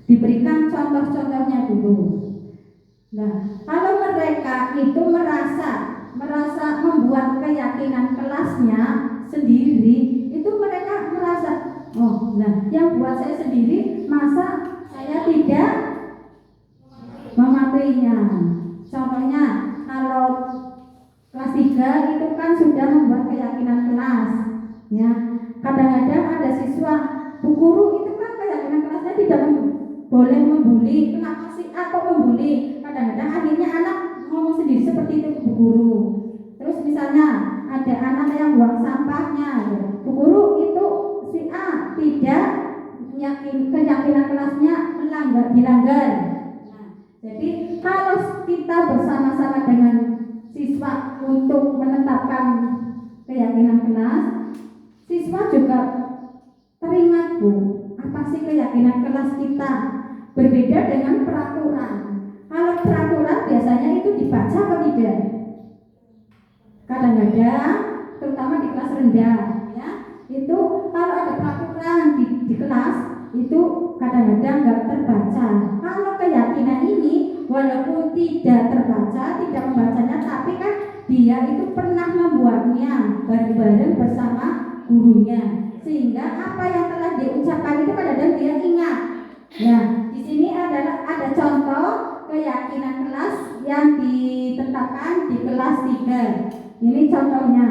diberikan contoh-contohnya dulu. Nah, kalau mereka itu merasa membuat keyakinan kelasnya sendiri, itu mereka merasa, oh, nah, yang buat saya sendiri, masa saya tidak mematuhinya. Contohnya, kalau kelas 3 itu kan sudah membuat keyakinan kelas, ya. Kadang-kadang ada siswa, Bu Guru itu kan keyakinan kelasnya tidak boleh membuli. Kenapa sih aku membuli? Kadang-kadang akhirnya anak ngomong sendiri seperti itu ke Bu Guru. Terus misalnya ada anak yang buang sampahnya, Bu Guru itu si A tidak keyakinan kelasnya dilanggar. Nah, jadi kalau kita bersama-sama dengan siswa untuk menetapkan keyakinan kelas, siswa juga teringat Bu, apa sih keyakinan kelas kita? Berbeda dengan peraturan. Kalau peraturan biasanya itu dibaca atau tidak? Kadang-kadang, terutama di kelas rendah, ya, itu kalau ada peraturan di kelas itu kadang-kadang nggak terbaca. Kalau keyakinan ini walaupun tidak terbaca, tidak membacanya, tapi kan dia itu pernah membuatnya bareng-bareng bersama gurunya, sehingga apa yang telah diucapkan itu pada kadang-kadang dia ingat. Nah, di sini ada contoh keyakinan kelas yang ditetapkan di kelas 3. Ini contohnya.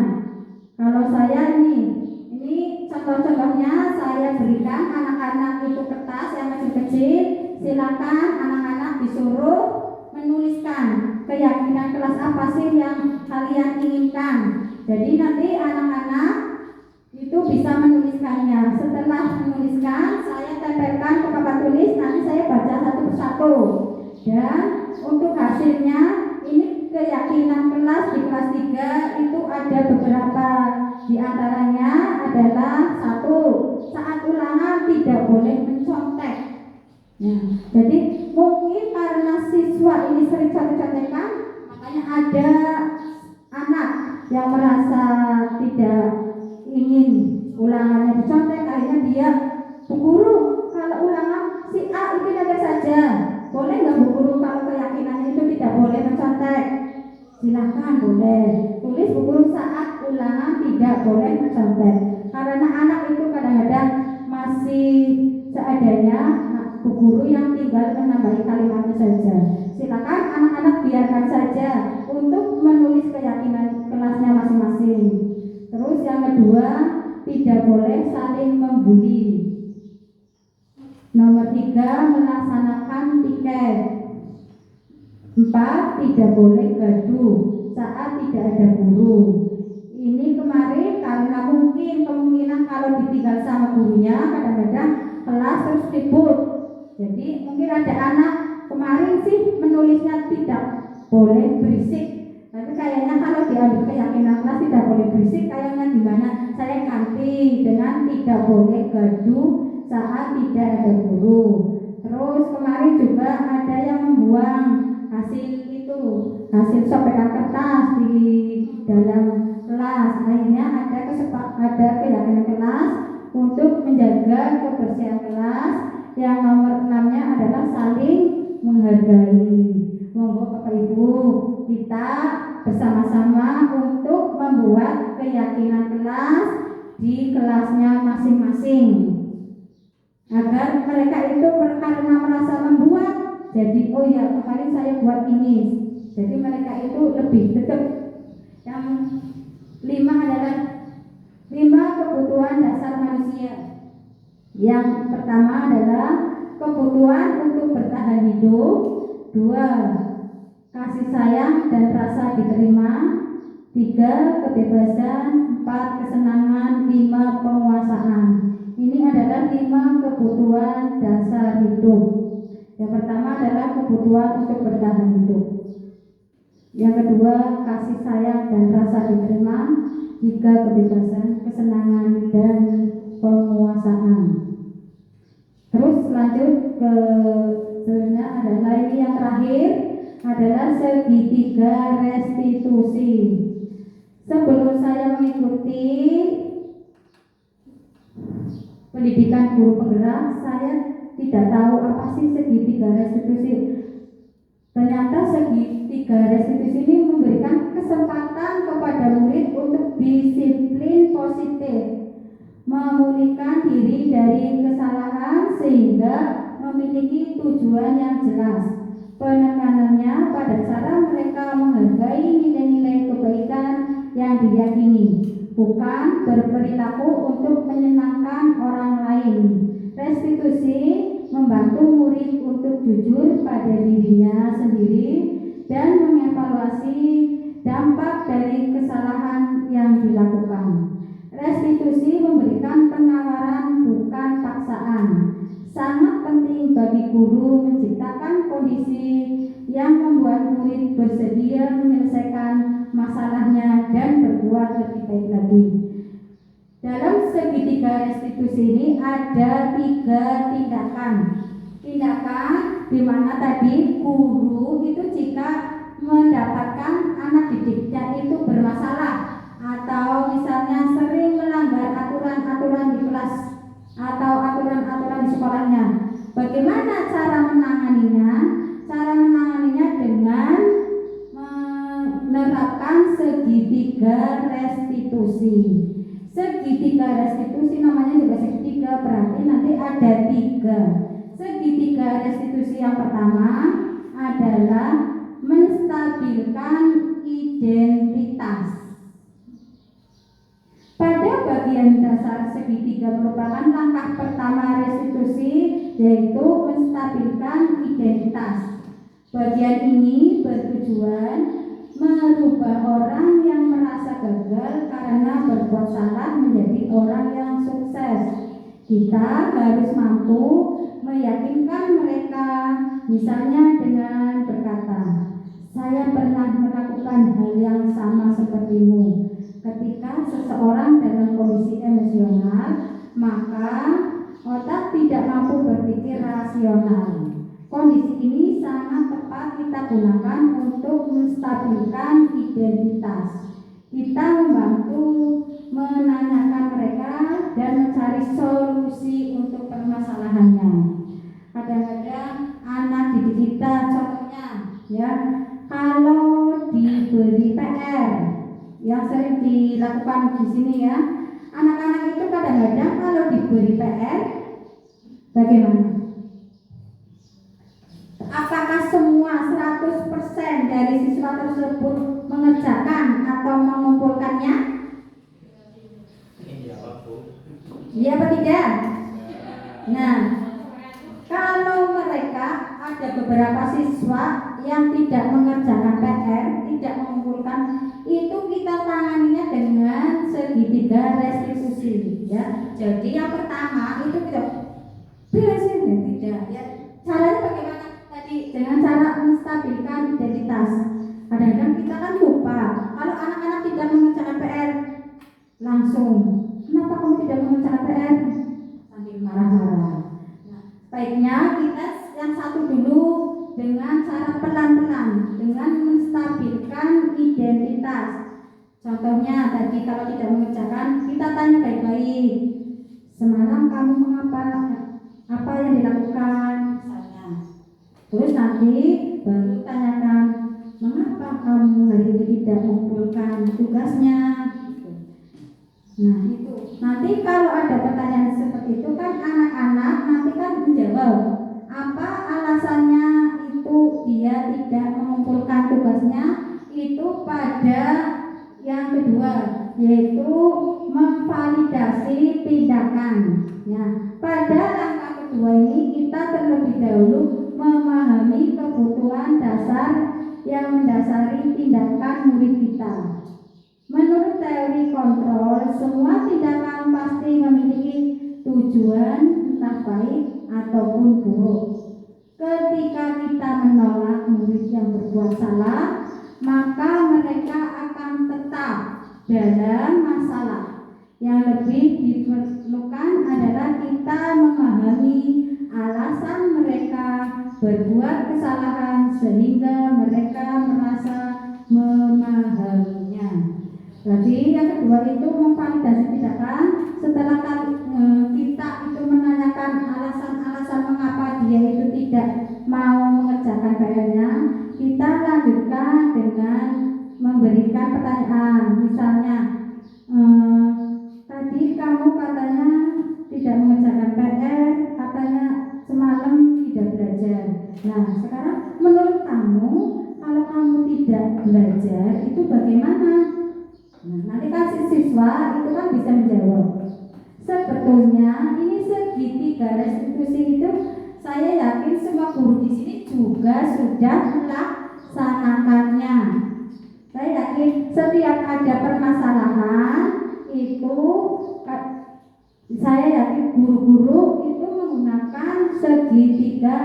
Kalau saya ini contoh-contohnya saya berikan anak-anak itu kertas yang kecil-kecil. Silakan anak-anak disuruh menuliskan keyakinan kelas apa sih yang kalian inginkan. Jadi nanti anak-anak itu bisa menuliskannya. Setelah menuliskan, saya tempelkan ke papan tulis. Nanti saya baca satu persatu. Dan untuk hasilnya, ini keyakinan kelas di kelas 3 itu ada beberapa. Di antaranya adalah 1, saat ulangan tidak boleh mencontek. Nah, jadi mungkin karena siswa ini sering contek-contekan, makanya ada anak yang merasa tidak ingin ulangannya dicontek. Akhirnya dia, Bu Guru, kalau ulangan si A itu ada saja, boleh nggak Bu Guru kalau keyakinannya itu tidak boleh mencontek? Silakan, boleh. Tulis Bu Guru saat ulangan tidak boleh mencontek. Karena anak itu kadang-kadang masih seadanya, Bu Guru yang tinggal menambahi kalimatnya saja. Silakan anak-anak biarkan saja untuk menulis keyakinan kelasnya masing-masing. Terus yang kedua, tidak boleh saling membuli. Nomor 3, melaksanakan tiket. 4, tidak boleh gaduh saat tidak ada guru. Ini kemarin karena kemungkinan kalau ditinggal sama gurunya kadang-kadang kelas terus ribut. Jadi mungkin ada anak kemarin sih menulisnya tidak boleh berisik. Tapi kayaknya kalau diambil keyakinan kelas tidak boleh berisik, kayaknya gimana? Saya ganti dengan tidak boleh gaduh saat tidak ada guru. Terus kemarin juga ada yang membuang hasil sobekan kertas di dalam kelas. Akhirnya ada keyakinan kelas untuk menjaga kebersihan kelas. Yang nomor 6-nya adalah saling menghargai. Monggo Bapak Ibu, kita bersama-sama untuk membuat keyakinan kelas di kelasnya masing-masing, agar mereka itu karena merasa membuat, jadi oh ya kemarin saya buat ini, jadi mereka itu lebih dekat. Yang 5 adalah 5 kebutuhan dasar manusia. Yang pertama adalah kebutuhan untuk bertahan hidup. 2, kasih sayang dan rasa diterima. 3, kebebasan. 4, kesenangan. 5, penguasaan. Ini adalah 5 kebutuhan dasar hidup. Yang pertama adalah kebutuhan untuk bertahan hidup. Yang kedua, kasih sayang dan rasa diterima. 3, kebebasan, kesenangan, dan penguasaan. Terus lanjut ke selanjutnya adalah ini yang terakhir adalah segitiga restitusi. Sebelum saya mengikuti pendidikan guru penggerak, saya tidak tahu apa sih segitiga restitusi. Ternyata segitiga restitusi ini memberikan kesempatan kepada murid untuk disiplin positif, memulihkan diri dari kesalahan sehingga memiliki tujuan yang jelas. Penekanannya pada cara mereka menghargai nilai-nilai kebaikan yang diyakini, bukan berperilaku untuk menyenangkan orang lain. Restitusi membantu murid untuk jujur pada dirinya sendiri dan mengevaluasi dampak dari kesalahan yang dilakukan. Restitusi memberikan penawaran bukan paksaan. Sangat penting bagi guru menciptakan kondisi yang membuat murid bersedia menyelesaikan masalahnya dan berbuat lebih baik lagi. Dalam segitiga restitusi ini ada 3 tindakan. Tindakan di mana tadi guru itu jika mendapatkan anak didiknya itu bermasalah atau misalnya sering melanggar aturan-aturan di kelas atau aturan-aturan di sekolahnya, bagaimana cara menanganinya? Cara menanganinya dengan menerapkan segitiga restitusi. segitiga restitusi namanya juga segitiga, berarti nanti ada 3. Segitiga restitusi yang pertama adalah menstabilkan identitas. Pada bagian dasar segitiga merupakan langkah pertama restitusi, yaitu menstabilkan identitas. Bagian ini bertujuan merubah orang yang merasa gagal karena berbuat salah menjadi orang yang sukses. Kita harus mampu meyakinkan mereka, misalnya dengan berkata, "Saya pernah melakukan hal yang sama sepertimu." Ketika seseorang dalam kondisi emosional, maka otak tidak mampu berpikir rasional. Kondisi ini sangat tepat kita gunakan untuk menstabilkan identitas. Kita membantu menanyakan mereka dan mencari solusi untuk permasalahannya. Kadang-kadang anak didik kita, contohnya, ya, kalau diberi PR, yang sering dilakukan di sini ya, anak-anak itu kadang-kadang kalau diberi PR, bagaimana? Apakah semua 100% dari siswa tersebut mengerjakan atau mengumpulkannya? Iya apa tidak? Nah, kalau mereka ada beberapa siswa yang tidak mengerjakan PR, tidak mengumpulkan, itu kita tanganinya dengan segitiga restitusi, ya. Jadi yang pertama itu kita beresin, tidak, ya. Caranya bagaimana? Tadi dengan cara menstabilkan identitas. Kadang-kadang kita kan lupa. Kalau anak-anak tidak mengerjakan PR, langsung, "Kenapa kamu tidak mengerjakan PR?" Sambil marah-marah. Nah, baiknya kita yang satu dulu dengan cara pelan-pelan, dengan menstabilkan identitas. Contohnya tadi kalau tidak mengerjakan, kita tanya baik-baik, "Semalam kamu mengapa? Apa yang dilakukan?" Misalnya. Terus nanti baru tanyakan, "Mengapa kamu hari ini tidak mengumpulkan tugasnya?" Nah itu nanti kalau ada pertanyaan seperti itu kan anak-anak nanti kan menjawab apa alasannya itu dia tidak mengumpulkan tugasnya. Itu pada yang kedua, yaitu memvalidasi tindakan. Nah, pada langkah kedua ini kita terlebih dahulu memahami kebutuhan dasar yang mendasari tindakan murid kita. Menurut teori kontrol, semua tindakan pasti memiliki tujuan entah baik ataupun buruk. Ketika kita menolak murid yang berbuat salah, maka mereka akan tetap dalam masalah. Yang lebih diperlukan adalah kita memahami alasan mereka berbuat kesalahan sehingga mereka merasa memahaminya. Jadi yang kedua itu memvalidasi tindakan. Setelah kita itu menanyakan alasan-alasan mengapa dia itu tidak mau mengerjakan PR-nya, kita lanjutkan dengan memberikan pertanyaan. Misalnya, "Tadi kamu katanya tidak mengerjakan PR, katanya semalam tidak belajar. Nah, sekarang menurut kamu, kalau kamu tidak belajar itu bagaimana?" Nah, nanti kan siswa itu kan bisa menjawab. Sebetulnya ini segitiga restitusi itu saya yakin semua guru di sini juga sudah melaksanakannya. Saya yakin setiap ada permasalahan itu saya yakin guru-guru itu menggunakan segitiga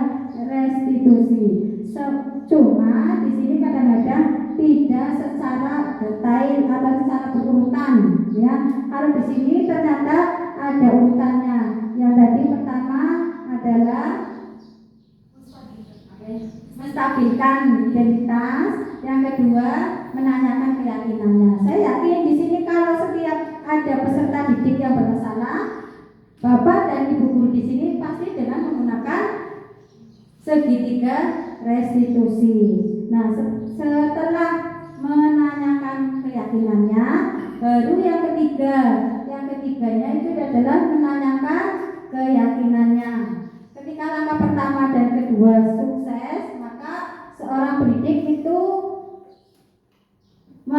restitusi. Cuma di sini kadang-kadang tidak secara detail atau secara berurutan, ya. Kalau di sini ternyata ada urutannya. Yang tadi pertama adalah menstabilkan identitas, yang kedua menanyakan keyakinannya. Saya yakin di sini kalau setiap ada peserta didik yang bermasalah, Bapak dan Ibu guru di sini pasti dengan menggunakan segitiga restitusi. Nah, setelah menanyakan keyakinannya, baru yang ketiga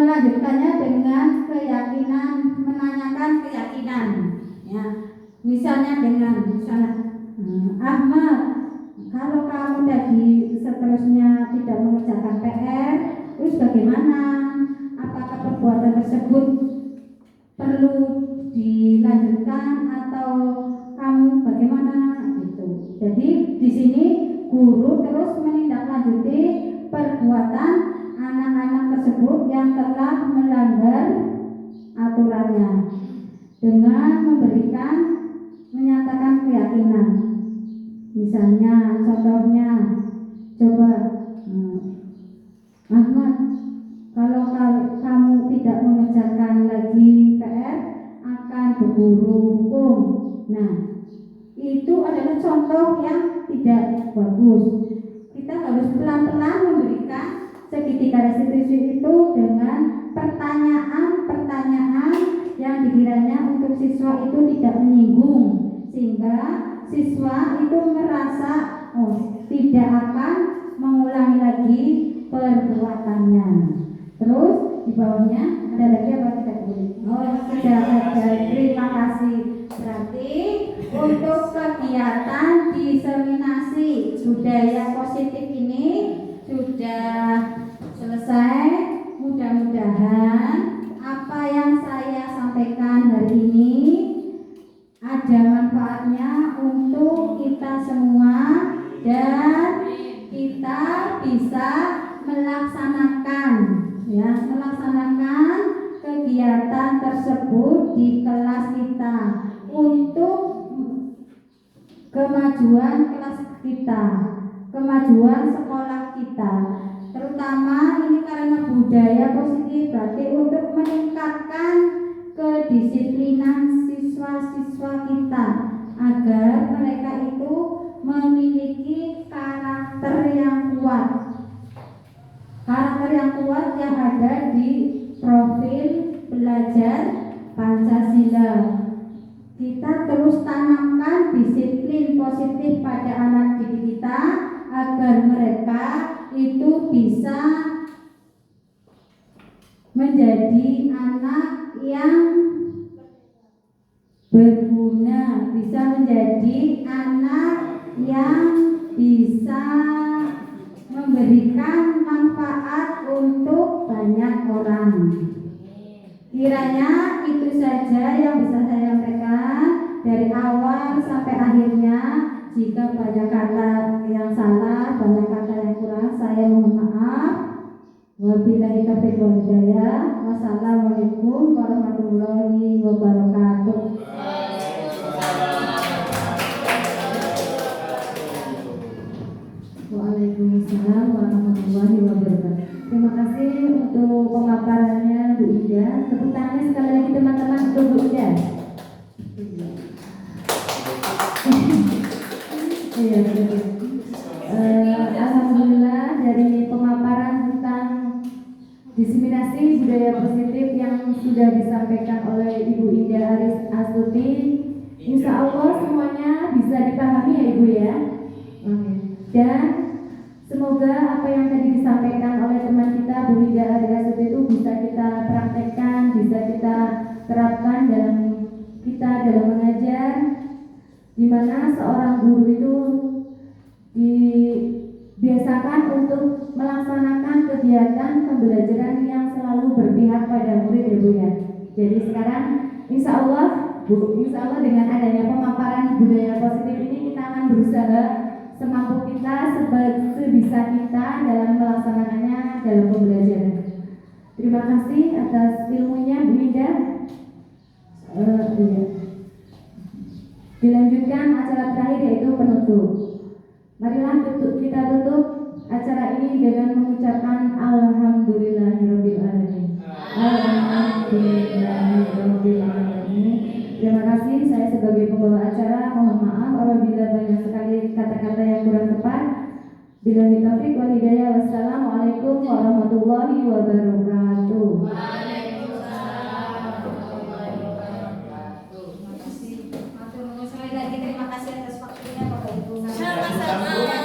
melanjutkannya dengan keyakinan, menanyakan keyakinan. Ya, misalnya Ahmad, kalau kamu tadi seterusnya tidak mengerjakan PR, terus bagaimana? Apakah perbuatan tersebut perlu dilanjutkan atau kamu bagaimana? Gitu. Jadi di sini guru terus menindaklanjuti perbuatan anak-anak tersebut yang telah melanggar aturannya dengan menyatakan keyakinan. Misalnya, contohnya, coba Ahmad, kalau kamu tidak mengerjakan lagi PR akan berguru hukum. Nah, itu adalah contoh yang tidak bagus. Kita harus pelan-pelan memberikan segitiga restitusi itu dengan pertanyaan-pertanyaan yang dikiranya untuk siswa itu tidak menyinggung, sehingga siswa itu merasa tidak akan mengulangi lagi perbuatannya. Terus di bawahnya ada lagi apa tidak boleh? Tidak ada. Terima kasih. Berarti untuk kegiatan diseminasi budaya positif ini sudah selesai. Mudah-mudahan apa yang saya sampaikan hari ini ada manfaatnya untuk kita semua dan kita bisa melaksanakan kegiatan tersebut di kelas kita untuk kemajuan kelas kita, kemajuan sekolah kita. Terutama ini karena budaya positif, berarti untuk meningkatkan kedisiplinan siswa-siswa kita agar mereka itu memiliki karakter yang kuat. Karakter yang kuat yang ada di profil belajar Pancasila. Kita terus tanamkan disiplin positif pada anak didik kita agar mereka itu bisa menjadi anak yang berguna, bisa menjadi anak yang bisa memberikan manfaat untuk banyak orang. Kiranya itu saja yang bisa saya sampaikan dari awal sampai akhirnya. Jika banyak kata yang salah, banyak kata yang kurang, saya mohon maaf. Wabillahi taufiq wal hidayah. Wassalamualaikum warahmatullahi wabarakatuh. Waalaikumsalam warahmatullahi wabarakatuh. Terima kasih untuk pemaparannya Bu Ida. Tepuk tangan sekali lagi teman-teman untuk Bu Ida. Alhamdulillah dari pemaparan tentang diseminasi budaya positif yang sudah disampaikan oleh Ibu Indah Aris Astuti, insya Allah semuanya bisa dipahami ya Ibu ya. Dan semoga apa yang tadi disampaikan oleh teman kita Bu Indah Aris Astuti itu bisa kita praktekkan, bisa kita terapkan dalam mengajar, di mana seorang guru itu dibiasakan untuk melaksanakan kegiatan pembelajaran yang selalu berpihak pada murid ya Bu ya. Jadi sekarang insya Allah dengan adanya pemaparan budaya positif ini kita akan berusaha semampu kita, sebisa kita dalam melaksanakannya dalam pembelajaran. Terima kasih atas ilmunya Bu Indah. Dilanjutkan acara terakhir yaitu penutup. Marilah kita tutup acara ini dengan mengucapkan Alhamdulillahirabbil alamin. Alhamdulillahirabbil alamin. Terima kasih. Saya sebagai pembawa acara mohon maaf apabila banyak sekali kata-kata yang kurang tepat. Billahi taufiq wal hidayah. Wassalamualaikum warahmatullahi wabarakatuh. Terima kasih atas waktunya Bapak Ibu. Sama-sama.